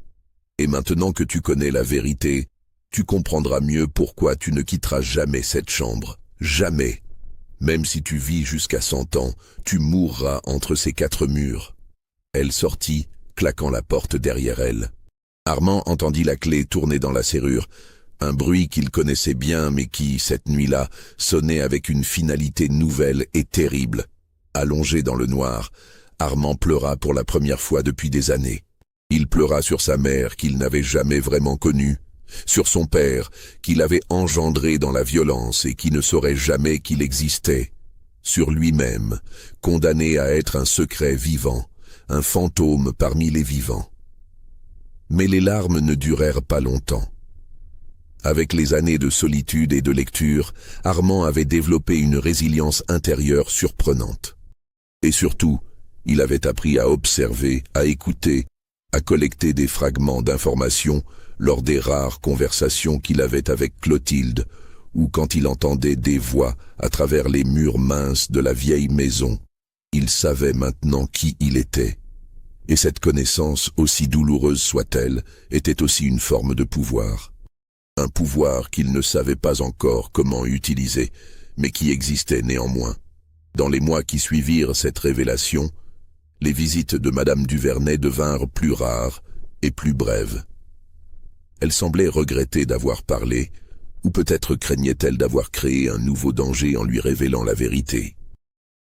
Et maintenant que tu connais la vérité, tu comprendras mieux pourquoi tu ne quitteras jamais cette chambre. Jamais. Même si tu vis jusqu'à 100 ans, tu mourras entre ces 4 murs. Elle sortit, claquant la porte derrière elle. Armand entendit la clé tourner dans la serrure, un bruit qu'il connaissait bien mais qui, cette nuit-là, sonnait avec une finalité nouvelle et terrible. Allongé dans le noir, Armand pleura pour la première fois depuis des années. Il pleura sur sa mère qu'il n'avait jamais vraiment connue, sur son père qu'il avait engendré dans la violence et qui ne saurait jamais qu'il existait, sur lui-même, condamné à être un secret vivant, un fantôme parmi les vivants. Mais les larmes ne durèrent pas longtemps. Avec les années de solitude et de lecture, Armand avait développé une résilience intérieure surprenante. Et surtout, il avait appris à observer, à écouter, à collecter des fragments d'informations lors des rares conversations qu'il avait avec Clotilde, ou quand il entendait des voix à travers les murs minces de la vieille maison. Il savait maintenant qui il était. Et cette connaissance, aussi douloureuse soit-elle, était aussi une forme de pouvoir. Un pouvoir qu'il ne savait pas encore comment utiliser, mais qui existait néanmoins. Dans les mois qui suivirent cette révélation, les visites de Madame Duvernay devinrent plus rares et plus brèves. Elle semblait regretter d'avoir parlé, ou peut-être craignait-elle d'avoir créé un nouveau danger en lui révélant la vérité.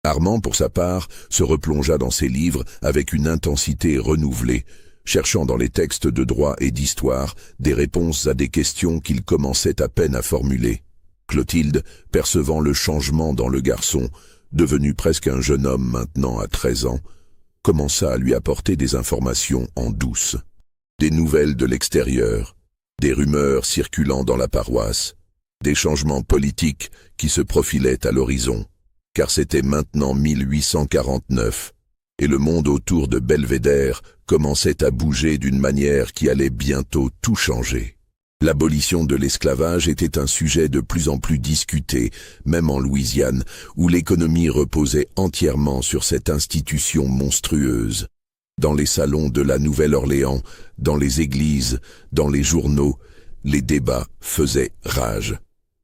Armand, pour sa part, se replongea dans ses livres avec une intensité renouvelée, cherchant dans les textes de droit et d'histoire des réponses à des questions qu'il commençait à peine à formuler. Clotilde, percevant le changement dans le garçon, devenu presque un jeune homme maintenant à 13 ans, commença à lui apporter des informations en douce. Des nouvelles de l'extérieur, des rumeurs circulant dans la paroisse, des changements politiques qui se profilaient à l'horizon, car c'était maintenant 1849, et le monde autour de Belvédère commençait à bouger d'une manière qui allait bientôt tout changer. L'abolition de l'esclavage était un sujet de plus en plus discuté, même en Louisiane, où l'économie reposait entièrement sur cette institution monstrueuse. Dans les salons de la Nouvelle-Orléans, dans les églises, dans les journaux, les débats faisaient rage.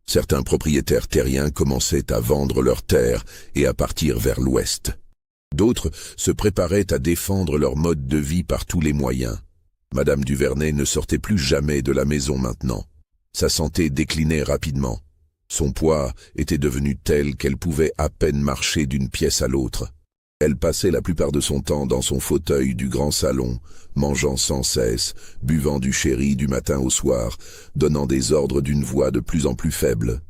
Certains propriétaires terriens commençaient à vendre leurs terres et à partir vers l'ouest. D'autres se préparaient à défendre leur mode de vie par tous les moyens. Madame Duvernay ne sortait plus jamais de la maison maintenant. Sa santé déclinait rapidement. Son poids était devenu tel qu'elle pouvait à peine marcher d'une pièce à l'autre. Elle passait la plupart de son temps dans son fauteuil du grand salon, mangeant sans cesse, buvant du sherry du matin au soir, donnant des ordres d'une voix de plus en plus faible.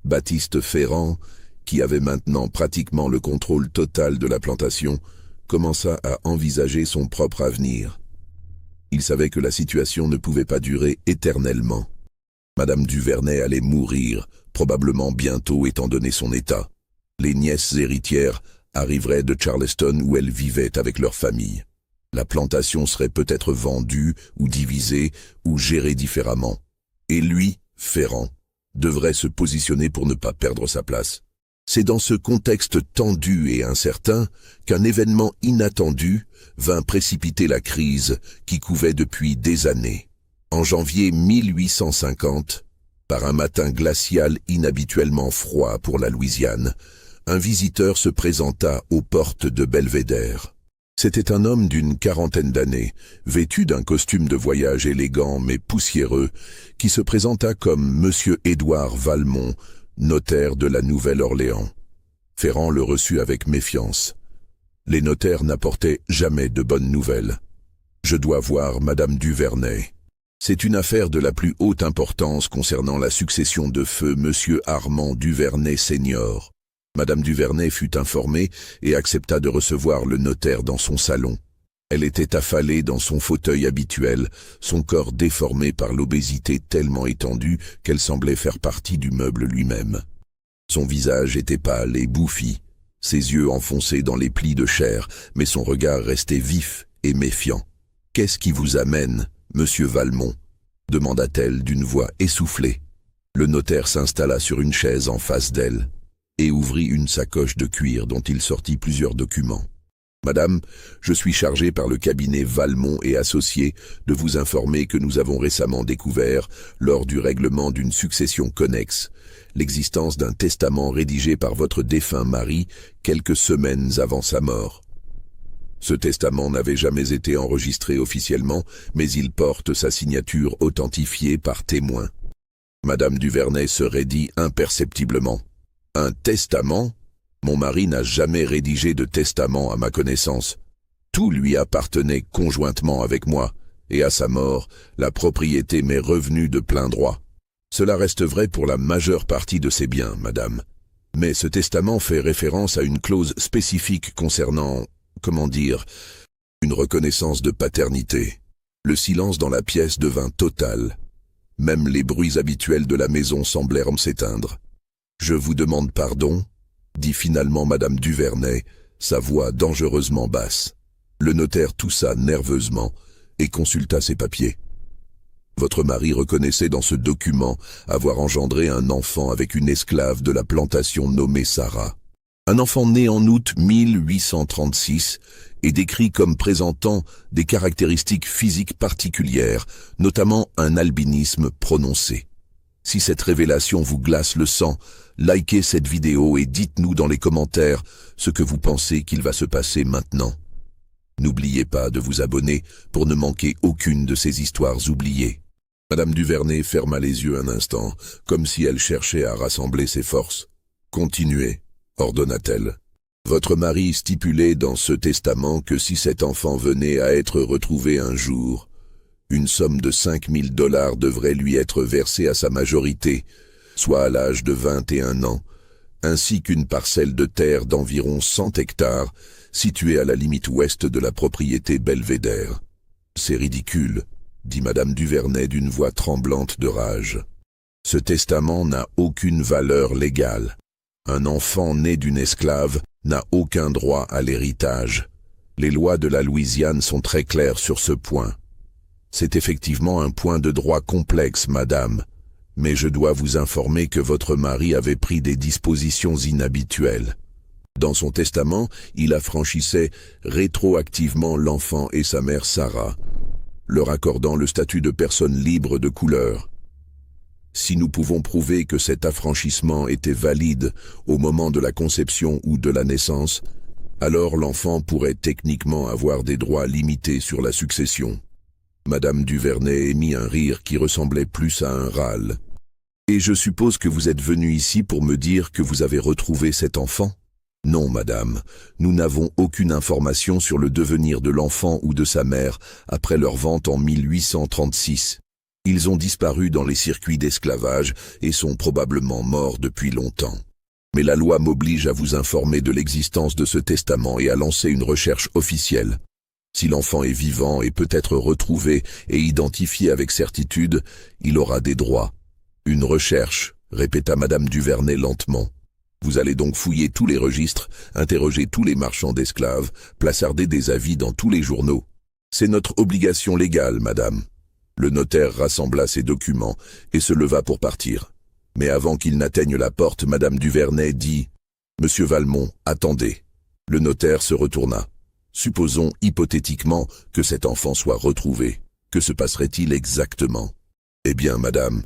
Baptiste Ferrand, qui avait maintenant pratiquement le contrôle total de la plantation, commença à envisager son propre avenir. Il savait que la situation ne pouvait pas durer éternellement. Madame Duvernay allait mourir, probablement bientôt étant donné son état. Les nièces héritières arriveraient de Charleston où elles vivaient avec leur famille. La plantation serait peut-être vendue ou divisée ou gérée différemment. Et lui, Ferrand, devrait se positionner pour ne pas perdre sa place. C'est dans ce contexte tendu et incertain qu'un événement inattendu vint précipiter la crise qui couvait depuis des années. En janvier 1850, par un matin glacial inhabituellement froid pour la Louisiane, un visiteur se présenta aux portes de Belvédère. C'était un homme d'une quarantaine d'années, vêtu d'un costume de voyage élégant mais poussiéreux, qui se présenta comme Monsieur Édouard Valmont, notaire de la Nouvelle-Orléans. Ferrand le reçut avec méfiance. Les notaires n'apportaient jamais de bonnes nouvelles. « Je dois voir Madame Duvernay. C'est une affaire de la plus haute importance concernant la succession de feu Monsieur Armand Duvernay senior. Madame Duvernay fut informée et accepta de recevoir le notaire dans son salon. Elle était affalée dans son fauteuil habituel, son corps déformé par l'obésité tellement étendue qu'elle semblait faire partie du meuble lui-même. Son visage était pâle et bouffi, ses yeux enfoncés dans les plis de chair, mais son regard restait vif et méfiant. « Qu'est-ce qui vous amène, monsieur Valmont ?» demanda-t-elle d'une voix essoufflée. Le notaire s'installa sur une chaise en face d'elle et ouvrit une sacoche de cuir dont il sortit plusieurs documents. « Madame, je suis chargé par le cabinet Valmont et Associés de vous informer que nous avons récemment découvert, lors du règlement d'une succession connexe, l'existence d'un testament rédigé par votre défunt mari quelques semaines avant sa mort. Ce testament n'avait jamais été enregistré officiellement, mais il porte sa signature authentifiée par témoin. » Madame Duvernay se raidit imperceptiblement. « Un testament ? Mon mari n'a jamais rédigé de testament à ma connaissance. Tout lui appartenait conjointement avec moi, et à sa mort, la propriété m'est revenue de plein droit. Cela reste vrai pour la majeure partie de ses biens, madame. Mais ce testament fait référence à une clause spécifique concernant, comment dire, une reconnaissance de paternité. » Le silence dans la pièce devint total. Même les bruits habituels de la maison semblèrent s'éteindre. « Je vous demande pardon ?» dit finalement Madame Duvernay, sa voix dangereusement basse. Le notaire toussa nerveusement et consulta ses papiers. Votre mari reconnaissait dans ce document avoir engendré un enfant avec une esclave de la plantation nommée Sarah. Un enfant né en août 1836 et décrit comme présentant des caractéristiques physiques particulières, notamment un albinisme prononcé. Si cette révélation vous glace le sang, likez cette vidéo et dites-nous dans les commentaires ce que vous pensez qu'il va se passer maintenant. N'oubliez pas de vous abonner pour ne manquer aucune de ces histoires oubliées. Madame Duvernay ferma les yeux un instant, comme si elle cherchait à rassembler ses forces. « Continuez », ordonna-t-elle. « Votre mari stipulait dans ce testament que si cet enfant venait à être retrouvé un jour, une somme de 5 000 $ devrait lui être versée à sa majorité, soit à l'âge de 21 ans, ainsi qu'une parcelle de terre d'environ 100 hectares, située à la limite ouest de la propriété Belvédère. « C'est ridicule », dit Madame Duvernay d'une voix tremblante de rage. « Ce testament n'a aucune valeur légale. Un enfant né d'une esclave n'a aucun droit à l'héritage. Les lois de la Louisiane sont très claires sur ce point. C'est effectivement un point de droit complexe, madame, mais je dois vous informer que votre mari avait pris des dispositions inhabituelles. Dans son testament, il affranchissait rétroactivement l'enfant et sa mère Sarah, leur accordant le statut de personne libre de couleur. Si nous pouvons prouver que cet affranchissement était valide au moment de la conception ou de la naissance, alors l'enfant pourrait techniquement avoir des droits limités sur la succession. » Madame Duvernay émit un rire qui ressemblait plus à un râle. « Et je suppose que vous êtes venu ici pour me dire que vous avez retrouvé cet enfant ? » « Non, madame, nous n'avons aucune information sur le devenir de l'enfant ou de sa mère après leur vente en 1836. Ils ont disparu dans les circuits d'esclavage et sont probablement morts depuis longtemps. Mais la loi m'oblige à vous informer de l'existence de ce testament et à lancer une recherche officielle. Si l'enfant est vivant et peut être retrouvé et identifié avec certitude, il aura des droits. »« Une recherche, » répéta Madame Duvernay lentement. « Vous allez donc fouiller tous les registres, interroger tous les marchands d'esclaves, placarder des avis dans tous les journaux. C'est notre obligation légale, madame. » Le notaire rassembla ses documents et se leva pour partir. Mais avant qu'il n'atteigne la porte, Madame Duvernay dit « Monsieur Valmont, attendez. » Le notaire se retourna. « Supposons hypothétiquement que cet enfant soit retrouvé. Que se passerait-il exactement ? » « Eh bien, madame,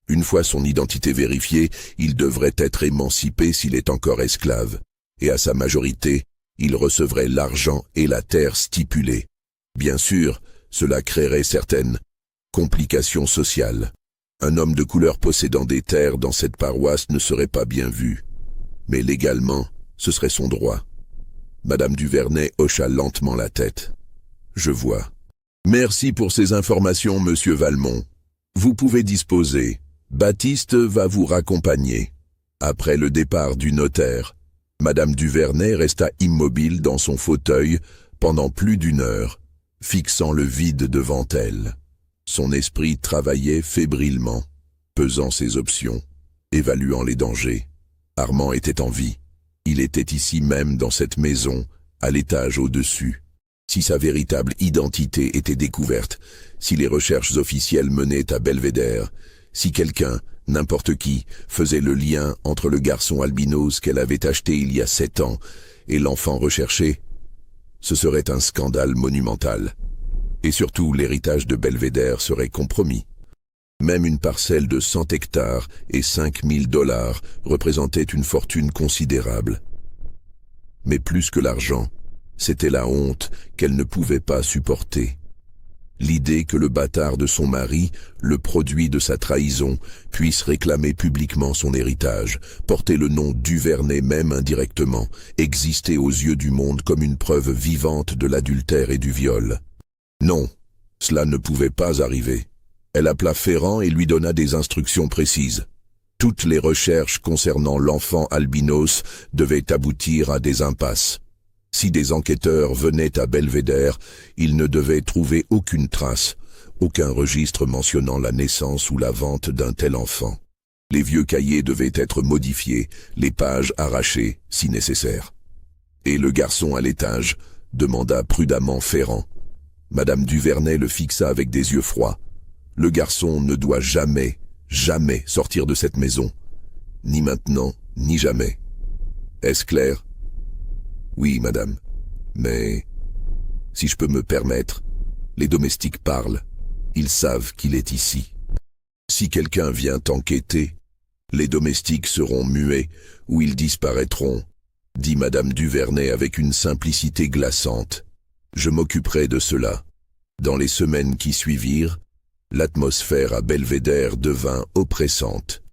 une fois son identité vérifiée, il devrait être émancipé s'il est encore esclave. Et à sa majorité, il recevrait l'argent et la terre stipulés. Bien sûr, cela créerait certaines complications sociales. Un homme de couleur possédant des terres dans cette paroisse ne serait pas bien vu. Mais légalement, ce serait son droit. Madame Duvernay hocha lentement la tête. « Je vois. Merci pour ces informations, monsieur Valmont. Vous pouvez disposer. Baptiste va vous raccompagner. » Après le départ du notaire, Madame Duvernay resta immobile dans son fauteuil pendant plus d'une heure, fixant le vide devant elle. Son esprit travaillait fébrilement, pesant ses options, évaluant les dangers. Armand était en vie. Il était ici même dans cette maison, à l'étage au-dessus. Si sa véritable identité était découverte, si les recherches officielles menaient à Belvédère, si quelqu'un, n'importe qui, faisait le lien entre le garçon albinos qu'elle avait acheté il y a 7 ans et l'enfant recherché, ce serait un scandale monumental. Et surtout, l'héritage de Belvédère serait compromis. Même une parcelle de 100 hectares et 5 000 $ représentait une fortune considérable. Mais plus que l'argent, c'était la honte qu'elle ne pouvait pas supporter. L'idée que le bâtard de son mari, le produit de sa trahison, puisse réclamer publiquement son héritage, porter le nom Duvernay même indirectement, exister aux yeux du monde comme une preuve vivante de l'adultère et du viol. Non, cela ne pouvait pas arriver. Elle appela Ferrand et lui donna des instructions précises. Toutes les recherches concernant l'enfant albinos devaient aboutir à des impasses. Si des enquêteurs venaient à Belvédère, ils ne devaient trouver aucune trace, aucun registre mentionnant la naissance ou la vente d'un tel enfant. Les vieux cahiers devaient être modifiés, les pages arrachées, si nécessaire. Et le garçon à l'étage demanda prudemment Ferrand. Madame Duvernay le fixa avec des yeux froids. Le garçon ne doit jamais, jamais sortir de cette maison. Ni maintenant, ni jamais. Est-ce clair ? Oui, madame. Mais, si je peux me permettre, les domestiques parlent. Ils savent qu'il est ici. Si quelqu'un vient enquêter, les domestiques seront muets ou ils disparaîtront, dit madame Duvernay avec une simplicité glaçante. Je m'occuperai de cela. Dans les semaines qui suivirent, l'atmosphère à Belvédère devint oppressante.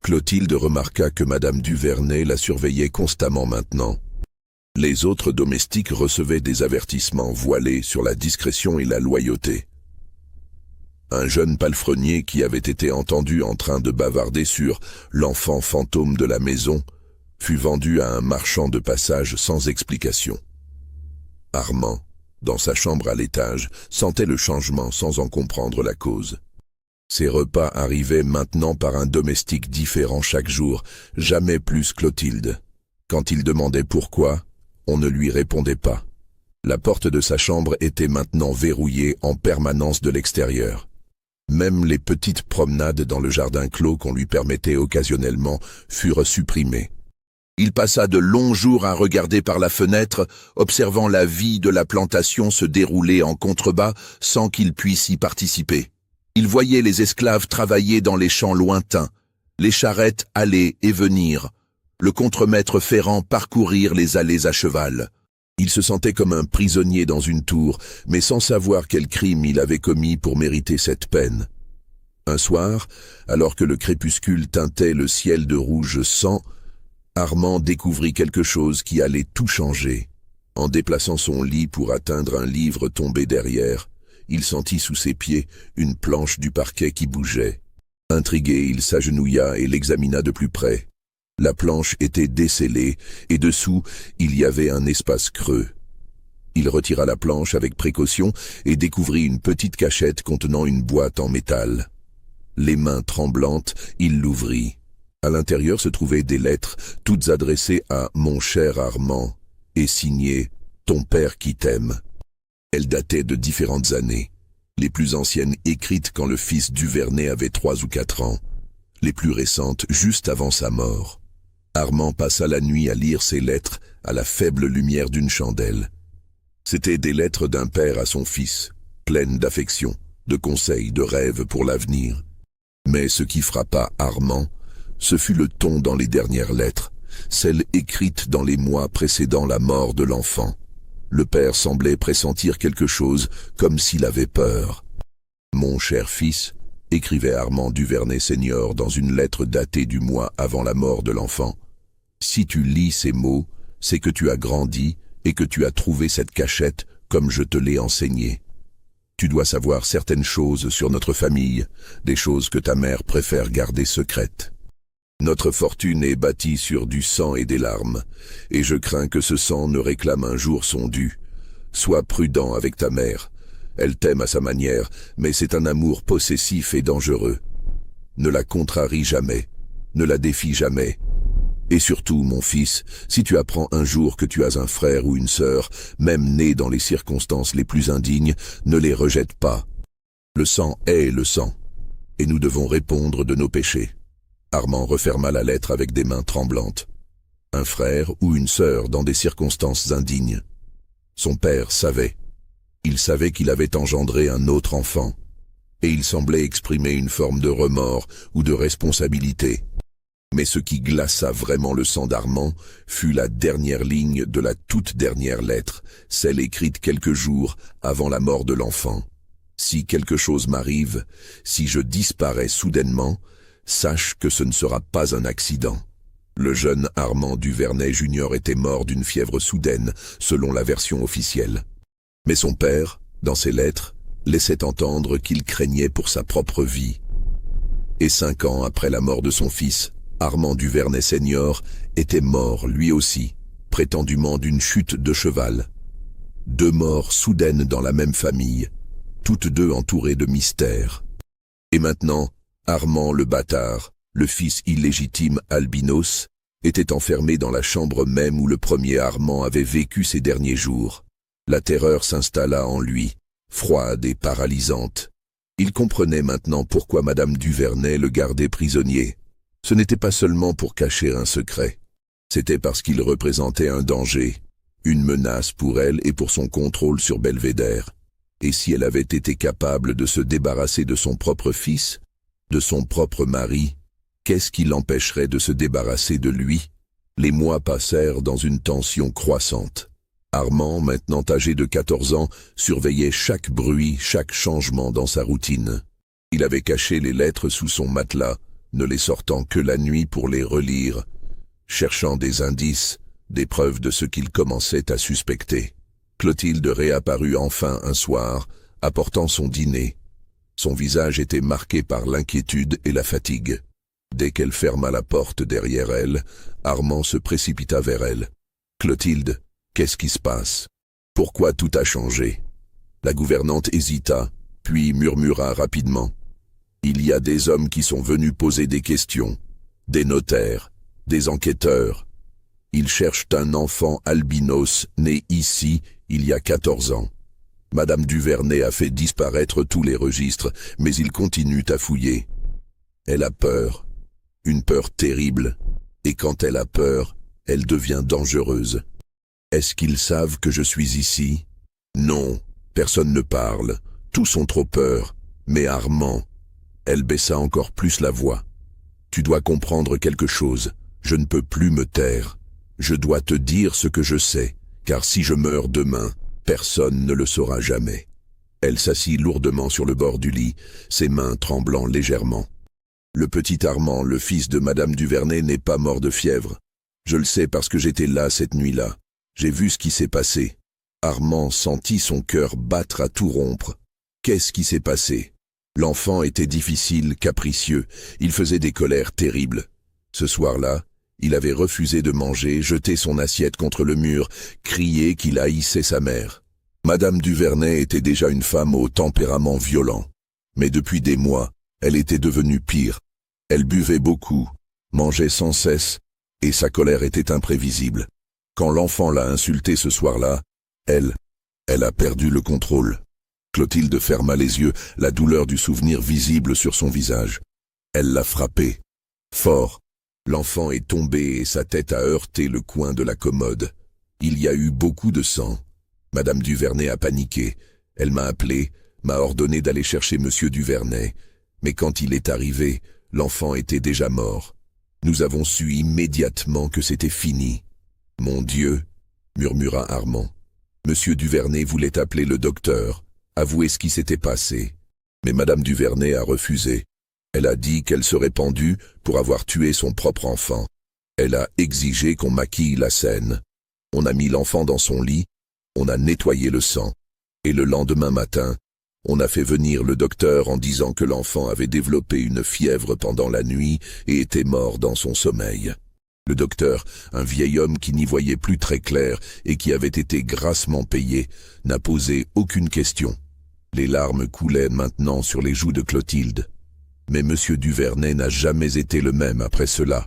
Clotilde remarqua que madame Duvernay la surveillait constamment maintenant. Les autres domestiques recevaient des avertissements voilés sur la discrétion et la loyauté. Un jeune palefrenier qui avait été entendu en train de bavarder sur l'enfant fantôme de la maison fut vendu à un marchand de passage sans explication. Armand, dans sa chambre à l'étage, sentait le changement sans en comprendre la cause. Ses repas arrivaient maintenant par un domestique différent chaque jour, jamais plus Clotilde. Quand il demandait pourquoi, on ne lui répondait pas. La porte de sa chambre était maintenant verrouillée en permanence de l'extérieur. Même les petites promenades dans le jardin clos qu'on lui permettait occasionnellement furent supprimées. Il passa de longs jours à regarder par la fenêtre, observant la vie de la plantation se dérouler en contrebas sans qu'il puisse y participer. Il voyait les esclaves travailler dans les champs lointains, les charrettes aller et venir, le contremaître Ferrand parcourir les allées à cheval. Il se sentait comme un prisonnier dans une tour, mais sans savoir quel crime il avait commis pour mériter cette peine. Un soir, alors que le crépuscule teintait le ciel de rouge sang, Armand découvrit quelque chose qui allait tout changer. En déplaçant son lit pour atteindre un livre tombé derrière, il sentit sous ses pieds une planche du parquet qui bougeait. Intrigué, il s'agenouilla et l'examina de plus près. La planche était descellée, et dessous, il y avait un espace creux. Il retira la planche avec précaution et découvrit une petite cachette contenant une boîte en métal. Les mains tremblantes, il l'ouvrit. À l'intérieur se trouvaient des lettres, toutes adressées à « Mon cher Armand » et signées « Ton père qui t'aime ». Elles dataient de différentes années. Les plus anciennes écrites quand le fils Duvernay avait 3 ou 4 ans. Les plus récentes juste avant sa mort. Armand passa la nuit à lire ces lettres à la faible lumière d'une chandelle. C'étaient des lettres d'un père à son fils, pleines d'affection, de conseils, de rêves pour l'avenir. Mais ce qui frappa Armand, ce fut le ton dans les dernières lettres, celles écrites dans les mois précédant la mort de l'enfant. Le père semblait pressentir quelque chose, comme s'il avait peur. « Mon cher fils », écrivait Armand Duvernay Senior dans une lettre datée du mois avant la mort de l'enfant, « si tu lis ces mots, c'est que tu as grandi et que tu as trouvé cette cachette comme je te l'ai enseigné. Tu dois savoir certaines choses sur notre famille, des choses que ta mère préfère garder secrètes. Notre fortune est bâtie sur du sang et des larmes, et je crains que ce sang ne réclame un jour son dû. Sois prudent avec ta mère. Elle t'aime à sa manière, mais c'est un amour possessif et dangereux. Ne la contrarie jamais, ne la défie jamais. Et surtout, mon fils, si tu apprends un jour que tu as un frère ou une sœur, même né dans les circonstances les plus indignes, ne les rejette pas. Le sang est le sang, et nous devons répondre de nos péchés. Armand referma la lettre avec des mains tremblantes. Un frère ou une sœur dans des circonstances indignes. Son père savait. Il savait qu'il avait engendré un autre enfant, et il semblait exprimer une forme de remords ou de responsabilité. Mais ce qui glaça vraiment le sang d'Armand fut la dernière ligne de la toute dernière lettre, celle écrite quelques jours avant la mort de l'enfant. Si quelque chose m'arrive, si je disparais soudainement, sache que ce ne sera pas un accident. Le jeune Armand Duvernay Jr. était mort d'une fièvre soudaine, selon la version officielle. Mais son père, dans ses lettres, laissait entendre qu'il craignait pour sa propre vie. Et 5 ans après la mort de son fils, Armand Duvernay Senior était mort lui aussi, prétendument d'une chute de cheval. 2 morts soudaines dans la même famille, toutes 2 entourées de mystères. Et maintenant, Armand le bâtard, le fils illégitime albinos, était enfermé dans la chambre même où le premier Armand avait vécu ses derniers jours. La terreur s'installa en lui, froide et paralysante. Il comprenait maintenant pourquoi Madame Duvernay le gardait prisonnier. Ce n'était pas seulement pour cacher un secret. C'était parce qu'il représentait un danger, une menace pour elle et pour son contrôle sur Belvédère. Et si elle avait été capable de se débarrasser de son propre fils, de son propre mari, qu'est-ce qui l'empêcherait de se débarrasser de lui? Les mois passèrent dans une tension croissante. Armand, maintenant âgé de 14 ans, surveillait chaque bruit, chaque changement dans sa routine. Il avait caché les lettres sous son matelas, ne les sortant que la nuit pour les relire, cherchant des indices, des preuves de ce qu'il commençait à suspecter. Clotilde réapparut enfin un soir, apportant son dîner. Son visage était marqué par l'inquiétude et la fatigue. Dès qu'elle ferma la porte derrière elle, Armand se précipita vers elle. « Clotilde, qu'est-ce qui se passe? Pourquoi tout a changé ?» La gouvernante hésita, puis murmura rapidement. « Il y a des hommes qui sont venus poser des questions, des notaires, des enquêteurs. Ils cherchent un enfant albinos né ici il y a 14 ans. Madame Duvernay a fait disparaître tous les registres, mais ils continuent à fouiller. Elle a peur, une peur terrible, et quand elle a peur, elle devient dangereuse. Est-ce qu'ils savent que je suis ici? Non, personne ne parle, tous ont trop peur, mais Armand... » Elle baissa encore plus la voix. « Tu dois comprendre quelque chose, je ne peux plus me taire. Je dois te dire ce que je sais, car si je meurs demain, personne ne le saura jamais. » Elle s'assit lourdement sur le bord du lit, ses mains tremblant légèrement. « Le petit Armand, le fils de Madame Duvernay, n'est pas mort de fièvre. Je le sais parce que j'étais là cette nuit-là. J'ai vu ce qui s'est passé. » Armand sentit son cœur battre à tout rompre. Qu'est-ce qui s'est passé? L'enfant était difficile, capricieux, il faisait des colères terribles. Ce soir-là, il avait refusé de manger, jeté son assiette contre le mur, crié qu'il haïssait sa mère. Madame Duvernay était déjà une femme au tempérament violent. Mais depuis des mois, elle était devenue pire. Elle buvait beaucoup, mangeait sans cesse, et sa colère était imprévisible. Quand l'enfant l'a insultée ce soir-là, elle a perdu le contrôle. Clotilde ferma les yeux, la douleur du souvenir visible sur son visage. Elle l'a frappé. Fort. L'enfant est tombé et sa tête a heurté le coin de la commode. Il y a eu beaucoup de sang. Madame Duvernay a paniqué. Elle m'a appelé, m'a ordonné d'aller chercher Monsieur Duvernay. Mais quand il est arrivé, l'enfant était déjà mort. Nous avons su immédiatement que c'était fini. « Mon Dieu !» murmura Armand. Monsieur Duvernay voulait appeler le docteur. Avouer ce qui s'était passé. Mais Madame Duvernay a refusé. Elle a dit qu'elle serait pendue pour avoir tué son propre enfant. Elle a exigé qu'on maquille la scène. On a mis l'enfant dans son lit, on a nettoyé le sang. Et le lendemain matin, On a fait venir le docteur en disant que l'enfant avait développé une fièvre pendant la nuit et était mort dans son sommeil. Le docteur, un vieil homme qui n'y voyait plus très clair et qui avait été grassement payé, n'a posé aucune question. Les larmes coulaient maintenant sur les joues de Clotilde. Mais M. Duvernay n'a jamais été le même après cela.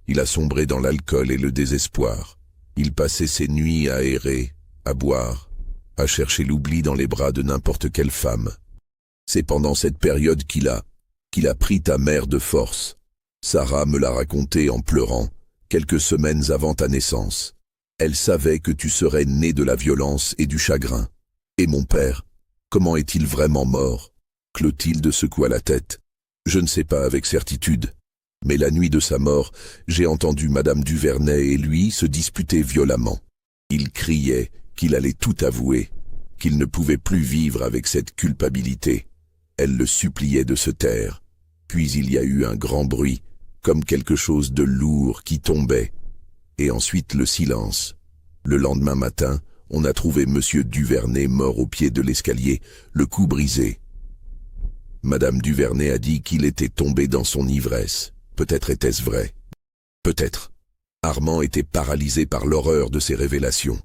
Il a sombré dans l'alcool et le désespoir. Il passait ses nuits à errer, à boire, à chercher l'oubli dans les bras de n'importe quelle femme. C'est pendant cette période qu'il a pris ta mère de force. Sarah me l'a raconté en pleurant, quelques semaines avant ta naissance. Elle savait que tu serais né de la violence et du chagrin. Et mon père, comment est-il vraiment mort? Clotilde secoua la tête. Je ne sais pas avec certitude. Mais la nuit de sa mort, j'ai entendu Madame Duvernay et lui se disputer violemment. Il criait qu'il allait tout avouer, qu'il ne pouvait plus vivre avec cette culpabilité. Elle le suppliait de se taire. Puis il y a eu un grand bruit, comme quelque chose de lourd qui tombait. Et ensuite le silence. Le lendemain matin, on a trouvé Monsieur Duvernay mort au pied de l'escalier, le cou brisé. Madame Duvernay a dit qu'il était tombé dans son ivresse. Peut-être était-ce vrai. Peut-être. Armand était paralysé par l'horreur de ces révélations.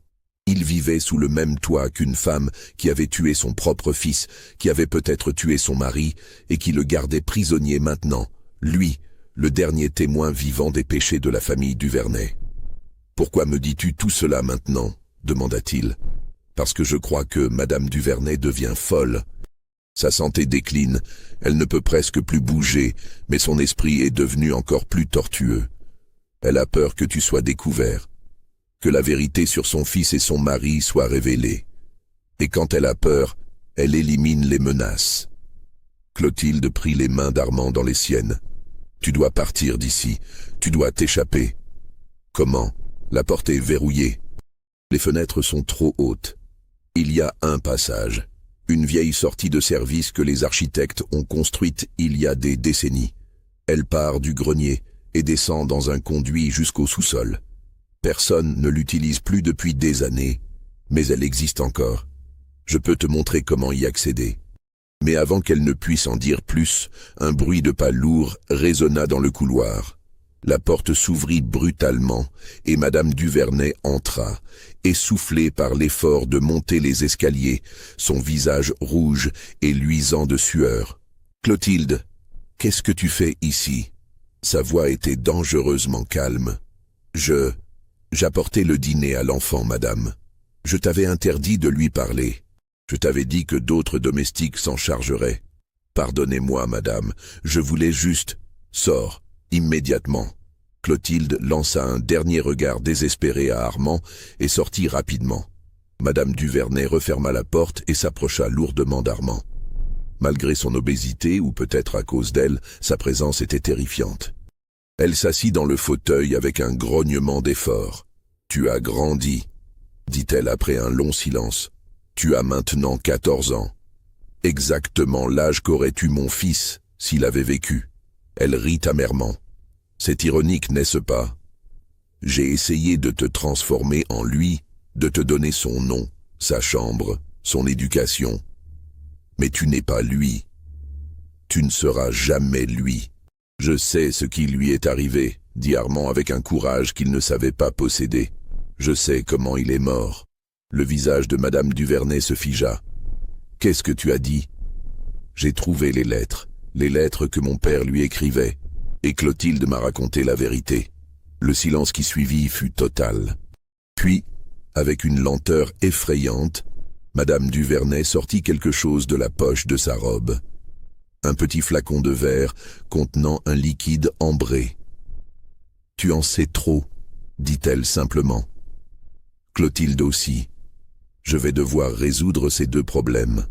Il vivait sous le même toit qu'une femme qui avait tué son propre fils, qui avait peut-être tué son mari, et qui le gardait prisonnier maintenant, lui, le dernier témoin vivant des péchés de la famille Duvernay. « Pourquoi me dis-tu tout cela maintenant ?» demanda-t-il. « Parce que je crois que Madame Duvernay devient folle. Sa santé décline, elle ne peut presque plus bouger, mais son esprit est devenu encore plus tortueux. Elle a peur que tu sois découvert, que la vérité sur son fils et son mari soit révélée. Et quand elle a peur, elle élimine les menaces. » Clotilde prit les mains d'Armand dans les siennes. « Tu dois partir d'ici, tu dois t'échapper. »« Comment ? La porte est verrouillée. Les fenêtres sont trop hautes. Il y a un passage. Une vieille sortie de service que les architectes ont construite il y a des décennies. Elle part du grenier et descend dans un conduit jusqu'au sous-sol. Personne ne l'utilise plus depuis des années, mais elle existe encore. Je peux te montrer comment y accéder. » Mais avant qu'elle ne puisse en dire plus, un bruit de pas lourds résonna dans le couloir. La porte s'ouvrit brutalement et Madame Duvernay entra, essoufflée par l'effort de monter les escaliers, son visage rouge et luisant de sueur. « Clotilde, qu'est-ce que tu fais ici ?» Sa voix était dangereusement calme. « J'apportais le dîner à l'enfant, madame. Je t'avais interdit de lui parler. Je t'avais dit que d'autres domestiques s'en chargeraient. Pardonnez-moi, madame, je voulais juste... Sors, immédiatement. » Clotilde lança un dernier regard désespéré à Armand et sortit rapidement. Madame Duvernay referma la porte et s'approcha lourdement d'Armand. Malgré son obésité, ou peut-être à cause d'elle, sa présence était terrifiante. Elle s'assit dans le fauteuil avec un grognement d'effort. « Tu as grandi, » dit-elle après un long silence. « Tu as maintenant 14 ans. Exactement l'âge qu'aurait eu mon fils s'il avait vécu. » Elle rit amèrement. « C'est ironique, n'est-ce pas? J'ai essayé de te transformer en lui, de te donner son nom, sa chambre, son éducation. Mais tu n'es pas lui. Tu ne seras jamais lui. » « Je sais ce qui lui est arrivé, » dit Armand avec un courage qu'il ne savait pas posséder. « Je sais comment il est mort. » Le visage de Madame Duvernay se figea. « Qu'est-ce que tu as dit ?»« J'ai trouvé les lettres que mon père lui écrivait, et Clotilde m'a raconté la vérité. » Le silence qui suivit fut total. Puis, avec une lenteur effrayante, Madame Duvernay sortit quelque chose de la poche de sa robe. Un petit flacon de verre contenant un liquide ambré. « Tu en sais trop, » dit-elle simplement. Clotilde aussi. Je vais devoir résoudre ces deux problèmes.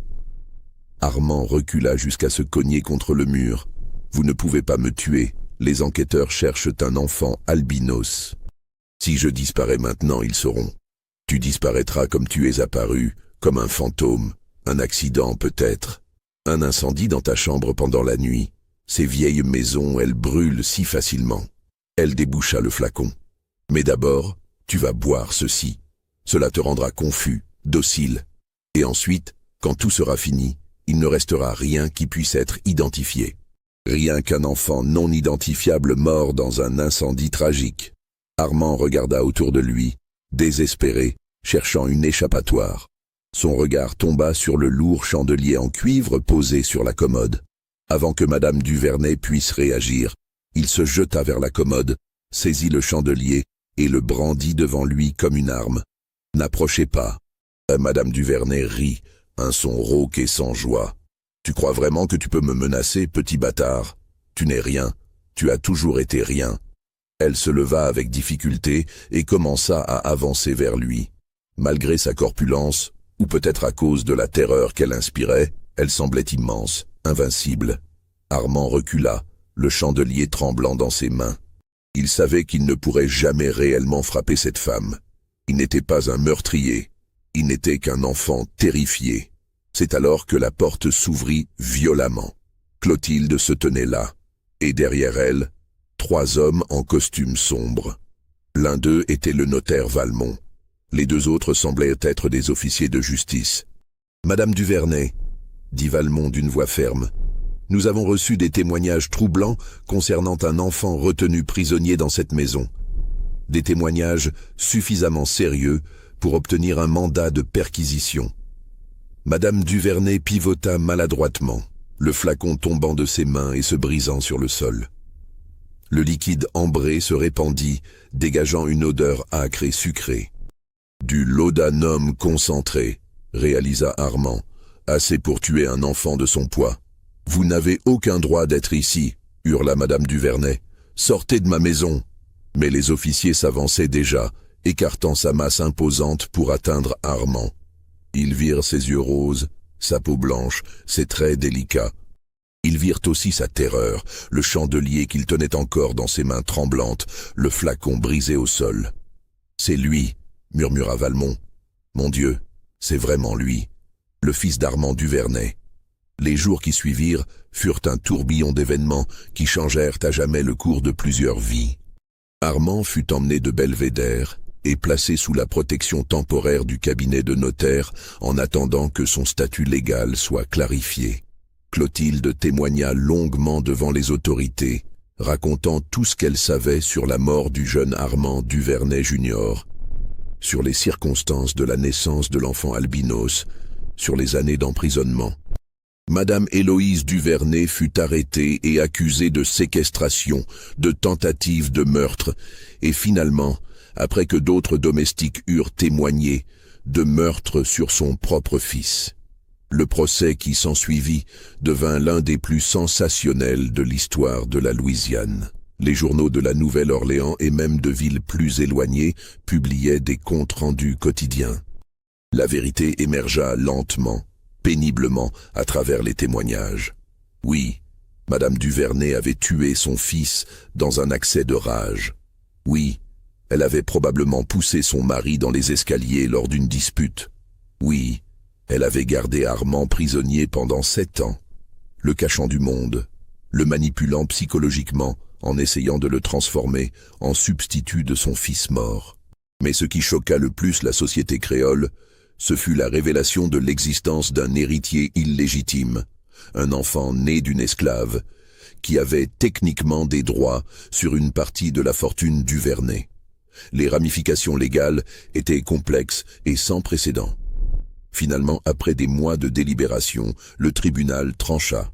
Armand recula jusqu'à se cogner contre le mur. « Vous ne pouvez pas me tuer. Les enquêteurs cherchent un enfant albinos. Si je disparais maintenant, ils sauront. Tu disparaîtras comme tu es apparu, comme un fantôme, un accident peut-être. Un incendie dans ta chambre pendant la nuit. Ces vieilles maisons, elles brûlent si facilement. » Elle déboucha le flacon. « Mais d'abord, tu vas boire ceci. Cela te rendra confus, docile. Et ensuite, quand tout sera fini, il ne restera rien qui puisse être identifié. Rien qu'un enfant non identifiable mort dans un incendie tragique. Armand regarda autour de lui, désespéré, cherchant une échappatoire. Son regard tomba sur le lourd chandelier en cuivre posé sur la commode. Avant que Madame Duvernay puisse réagir, il se jeta vers la commode, saisit le chandelier et le brandit devant lui comme une arme. « N'approchez pas. » Madame Duvernay rit, un son rauque et sans joie. « Tu crois vraiment que tu peux me menacer, petit bâtard? Tu n'es rien. Tu as toujours été rien. » Elle se leva avec difficulté et commença à avancer vers lui. Malgré sa corpulence, ou peut-être à cause de la terreur qu'elle inspirait, elle semblait immense, invincible. Armand recula, le chandelier tremblant dans ses mains. Il savait qu'il ne pourrait jamais réellement frapper cette femme. Il n'était pas un meurtrier, il n'était qu'un enfant terrifié. C'est alors que la porte s'ouvrit violemment. Clotilde se tenait là, et derrière elle, 3 hommes en costume sombre. L'un d'eux était le notaire Valmont. Les 2 autres semblaient être des officiers de justice. « Madame Duvernay, » dit Valmont d'une voix ferme, « nous avons reçu des témoignages troublants concernant un enfant retenu prisonnier dans cette maison. Des témoignages suffisamment sérieux pour obtenir un mandat de perquisition. » Madame Duvernay pivota maladroitement, le flacon tombant de ses mains et se brisant sur le sol. Le liquide ambré se répandit, dégageant une odeur âcre et sucrée. « Du laudanum concentré, » réalisa Armand, « assez pour tuer un enfant de son poids. »« Vous n'avez aucun droit d'être ici, » hurla Madame Duvernay. « Sortez de ma maison !» Mais les officiers s'avançaient déjà, écartant sa masse imposante pour atteindre Armand. Ils virent ses yeux roses, sa peau blanche, ses traits délicats. Ils virent aussi sa terreur, le chandelier qu'il tenait encore dans ses mains tremblantes, le flacon brisé au sol. « C'est lui !» murmura Valmont. « Mon Dieu, c'est vraiment lui, le fils d'Armand Duvernay. » Les jours qui suivirent furent un tourbillon d'événements qui changèrent à jamais le cours de plusieurs vies. Armand fut emmené de Belvédère et placé sous la protection temporaire du cabinet de notaire en attendant que son statut légal soit clarifié. Clotilde témoigna longuement devant les autorités, racontant tout ce qu'elle savait sur la mort du jeune Armand Duvernay Junior, sur les circonstances de la naissance de l'enfant albinos, sur les années d'emprisonnement. Madame Héloïse Duvernay fut arrêtée et accusée de séquestration, de tentative de meurtre, et finalement, après que d'autres domestiques eurent témoigné, de meurtre sur son propre fils. Le procès qui s'ensuivit devint l'un des plus sensationnels de l'histoire de la Louisiane. Les journaux de la Nouvelle-Orléans et même de villes plus éloignées publiaient des comptes rendus quotidiens. La vérité émergea lentement, péniblement, à travers les témoignages. Oui, Madame Duvernay avait tué son fils dans un accès de rage. Oui, elle avait probablement poussé son mari dans les escaliers lors d'une dispute. Oui, elle avait gardé Armand prisonnier pendant 7 ans, le cachant du monde, le manipulant psychologiquement en essayant de le transformer en substitut de son fils mort. Mais ce qui choqua le plus la société créole, ce fut la révélation de l'existence d'un héritier illégitime, un enfant né d'une esclave, qui avait techniquement des droits sur une partie de la fortune Duvernay. Les ramifications légales étaient complexes et sans précédent. Finalement, après des mois de délibération, le tribunal trancha.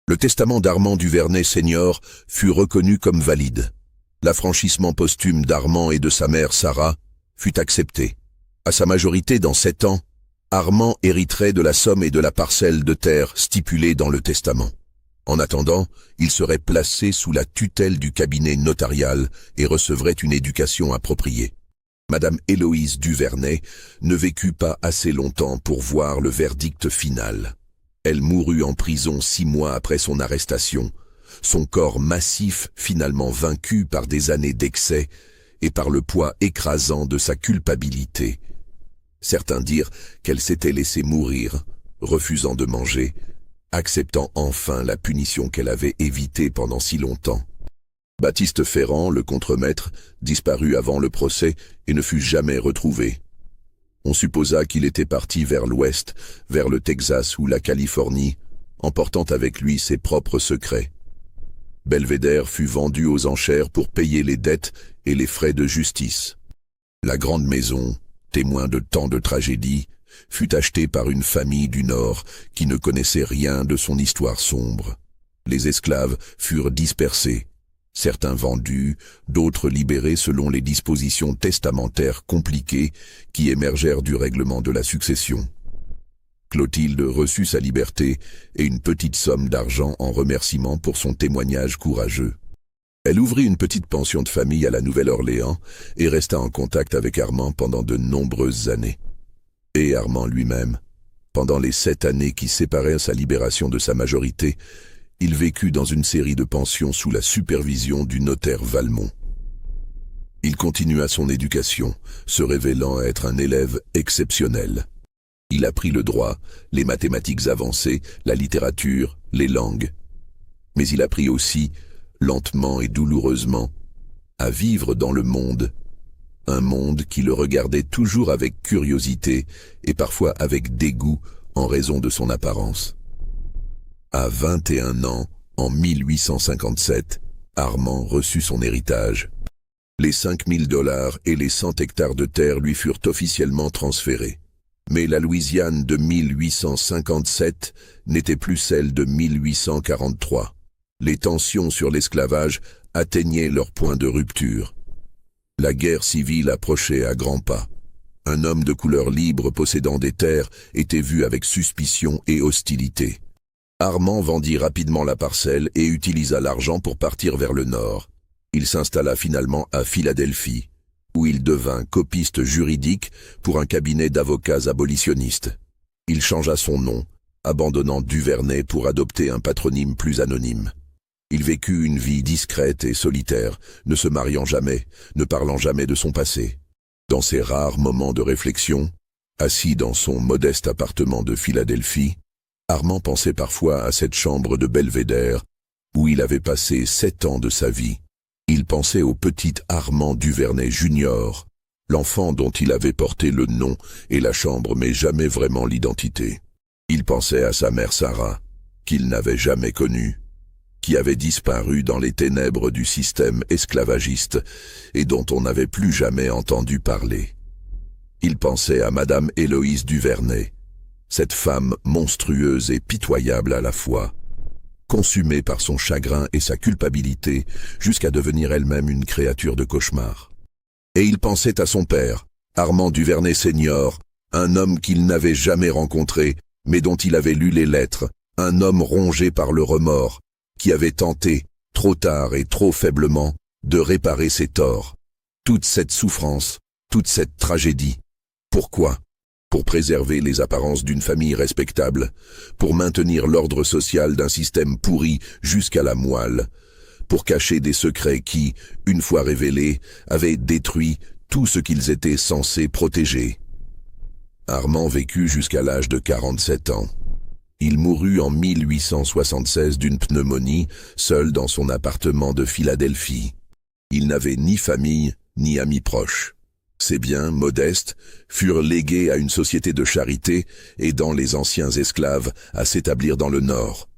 Le testament d'Armand Duvernay Senior fut reconnu comme valide. L'affranchissement posthume d'Armand et de sa mère Sarah fut accepté. À sa majorité dans 7 ans, Armand hériterait de la somme et de la parcelle de terre stipulée dans le testament. En attendant, il serait placé sous la tutelle du cabinet notarial et recevrait une éducation appropriée. Madame Héloïse Duvernay ne vécut pas assez longtemps pour voir le verdict final. Elle mourut en prison 6 mois après son arrestation, son corps massif finalement vaincu par des années d'excès et par le poids écrasant de sa culpabilité. Certains dirent qu'elle s'était laissée mourir, refusant de manger, acceptant enfin la punition qu'elle avait évitée pendant si longtemps. Baptiste Ferrand, le contremaître, disparut avant le procès et ne fut jamais retrouvé. On supposa qu'il était parti vers l'ouest, vers le Texas ou la Californie, emportant avec lui ses propres secrets. Belvédère fut vendu aux enchères pour payer les dettes et les frais de justice. La grande maison, témoin de tant de tragédies, fut achetée par une famille du Nord qui ne connaissait rien de son histoire sombre. Les esclaves furent dispersés, certains vendus, d'autres libérés selon les dispositions testamentaires compliquées qui émergèrent du règlement de la succession. Clotilde reçut sa liberté et une petite somme d'argent en remerciement pour son témoignage courageux. Elle ouvrit une petite pension de famille à la Nouvelle-Orléans et resta en contact avec Armand pendant de nombreuses années. Et Armand lui-même, pendant les 7 années qui séparèrent sa libération de sa majorité, il vécut dans une série de pensions sous la supervision du notaire Valmont. Il continua son éducation, se révélant être un élève exceptionnel. Il apprit le droit, les mathématiques avancées, la littérature, les langues. Mais il apprit aussi, lentement et douloureusement, à vivre dans le monde, un monde qui le regardait toujours avec curiosité et parfois avec dégoût en raison de son apparence. À 21 ans, en 1857, Armand reçut son héritage. Les $5 000 et les 100 hectares de terre lui furent officiellement transférés. Mais la Louisiane de 1857 n'était plus celle de 1843. Les tensions sur l'esclavage atteignaient leur point de rupture. La guerre civile approchait à grands pas. Un homme de couleur libre possédant des terres était vu avec suspicion et hostilité. Armand vendit rapidement la parcelle et utilisa l'argent pour partir vers le nord. Il s'installa finalement à Philadelphie, où il devint copiste juridique pour un cabinet d'avocats abolitionnistes. Il changea son nom, abandonnant Duvernay pour adopter un patronyme plus anonyme. Il vécut une vie discrète et solitaire, ne se mariant jamais, ne parlant jamais de son passé. Dans ses rares moments de réflexion, assis dans son modeste appartement de Philadelphie, Armand pensait parfois à cette chambre de Belvédère où il avait passé 7 ans de sa vie. Il pensait au petit Armand Duvernay Junior, l'enfant dont il avait porté le nom et la chambre mais jamais vraiment l'identité. Il pensait à sa mère Sarah, qu'il n'avait jamais connue, qui avait disparu dans les ténèbres du système esclavagiste et dont on n'avait plus jamais entendu parler. Il pensait à Madame Héloïse Duvernay, cette femme monstrueuse et pitoyable à la fois, consumée par son chagrin et sa culpabilité jusqu'à devenir elle-même une créature de cauchemar. Et il pensait à son père, Armand Duvernay Senior, un homme qu'il n'avait jamais rencontré, mais dont il avait lu les lettres, un homme rongé par le remords, qui avait tenté, trop tard et trop faiblement, de réparer ses torts. Toute cette souffrance, toute cette tragédie. Pourquoi ? Pour préserver les apparences d'une famille respectable, pour maintenir l'ordre social d'un système pourri jusqu'à la moelle, pour cacher des secrets qui, une fois révélés, avaient détruit tout ce qu'ils étaient censés protéger. Armand vécut jusqu'à l'âge de 47 ans. Il mourut en 1876 d'une pneumonie, seul dans son appartement de Philadelphie. Il n'avait ni famille, ni amis proches. Ses biens, modestes, furent légués à une société de charité aidant les anciens esclaves à s'établir dans le Nord.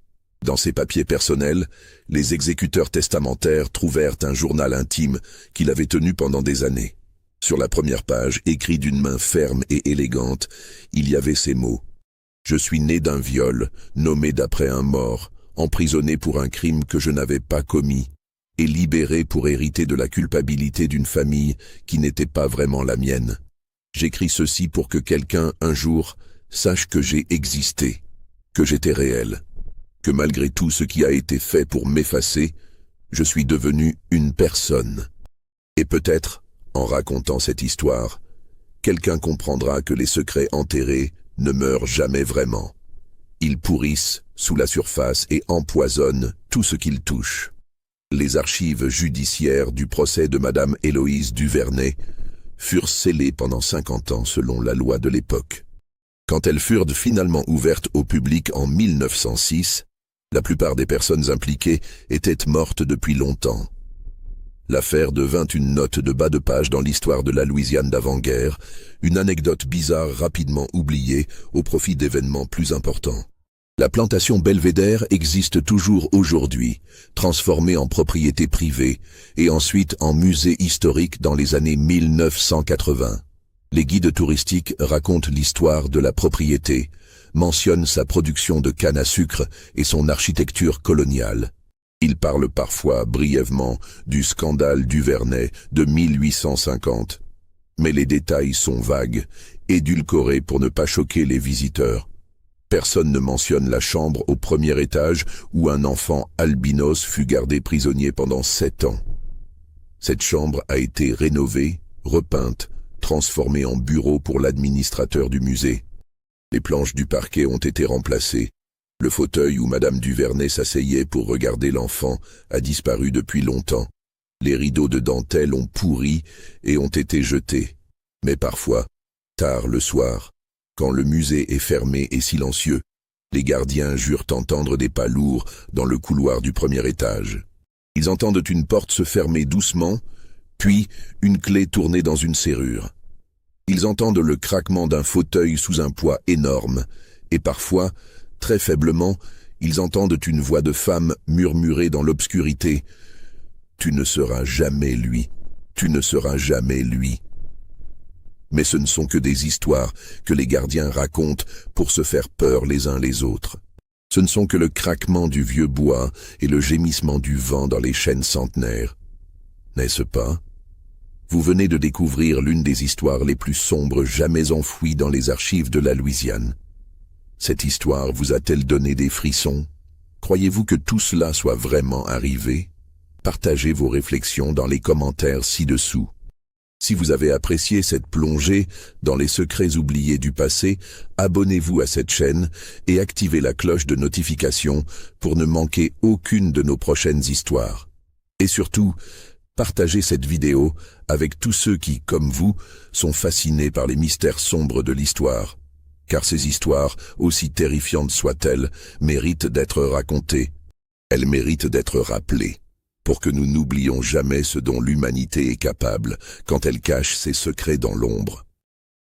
Dans ses papiers personnels, les exécuteurs testamentaires trouvèrent un journal intime qu'il avait tenu pendant des années. Sur la première page, écrit d'une main ferme et élégante, il y avait ces mots. « Je suis né d'un viol, nommé d'après un mort, emprisonné pour un crime que je n'avais pas commis, et libéré pour hériter de la culpabilité d'une famille qui n'était pas vraiment la mienne. J'écris ceci pour que quelqu'un, un jour, sache que j'ai existé, que j'étais réel, que malgré tout ce qui a été fait pour m'effacer, je suis devenu une personne. Et peut-être, en racontant cette histoire, quelqu'un comprendra que les secrets enterrés ne meurent jamais vraiment. Ils pourrissent sous la surface et empoisonnent tout ce qu'ils touchent. Les archives judiciaires du procès de Madame Héloïse Duvernay furent scellées pendant 50 ans selon la loi de l'époque. Quand elles furent finalement ouvertes au public en 1906, la plupart des personnes impliquées étaient mortes depuis longtemps. L'affaire devint une note de bas de page dans l'histoire de la Louisiane d'avant-guerre, une anecdote bizarre rapidement oubliée au profit d'événements plus importants. La plantation Belvédère existe toujours aujourd'hui, transformée en propriété privée et ensuite en musée historique dans les années 1980. Les guides touristiques racontent l'histoire de la propriété, mentionnent sa production de canne à sucre et son architecture coloniale. Ils parlent parfois brièvement du scandale Duvernay de 1850. Mais les détails sont vagues, édulcorés pour ne pas choquer les visiteurs. Personne ne mentionne la chambre au premier étage où un enfant albinos fut gardé prisonnier pendant 7 ans. Cette chambre a été rénovée, repeinte, transformée en bureau pour l'administrateur du musée. Les planches du parquet ont été remplacées. Le fauteuil où Madame Duvernay s'asseyait pour regarder l'enfant a disparu depuis longtemps. Les rideaux de dentelle ont pourri et ont été jetés. Mais parfois, tard le soir, quand le musée est fermé et silencieux, les gardiens jurent entendre des pas lourds dans le couloir du premier étage. Ils entendent une porte se fermer doucement, puis une clé tourner dans une serrure. Ils entendent le craquement d'un fauteuil sous un poids énorme, et parfois, très faiblement, ils entendent une voix de femme murmurer dans l'obscurité « Tu ne seras jamais lui, tu ne seras jamais lui ». Mais ce ne sont que des histoires que les gardiens racontent pour se faire peur les uns les autres. Ce ne sont que le craquement du vieux bois et le gémissement du vent dans les chênes centenaires. N'est-ce pas? Vous venez de découvrir l'une des histoires les plus sombres jamais enfouies dans les archives de la Louisiane. Cette histoire vous a-t-elle donné des frissons? Croyez-vous que tout cela soit vraiment arrivé? Partagez vos réflexions dans les commentaires ci-dessous. Si vous avez apprécié cette plongée dans les secrets oubliés du passé, abonnez-vous à cette chaîne et activez la cloche de notification pour ne manquer aucune de nos prochaines histoires. Et surtout, partagez cette vidéo avec tous ceux qui, comme vous, sont fascinés par les mystères sombres de l'histoire. Car ces histoires, aussi terrifiantes soient-elles, méritent d'être racontées. Elles méritent d'être rappelées, pour que nous n'oublions jamais ce dont l'humanité est capable quand elle cache ses secrets dans l'ombre.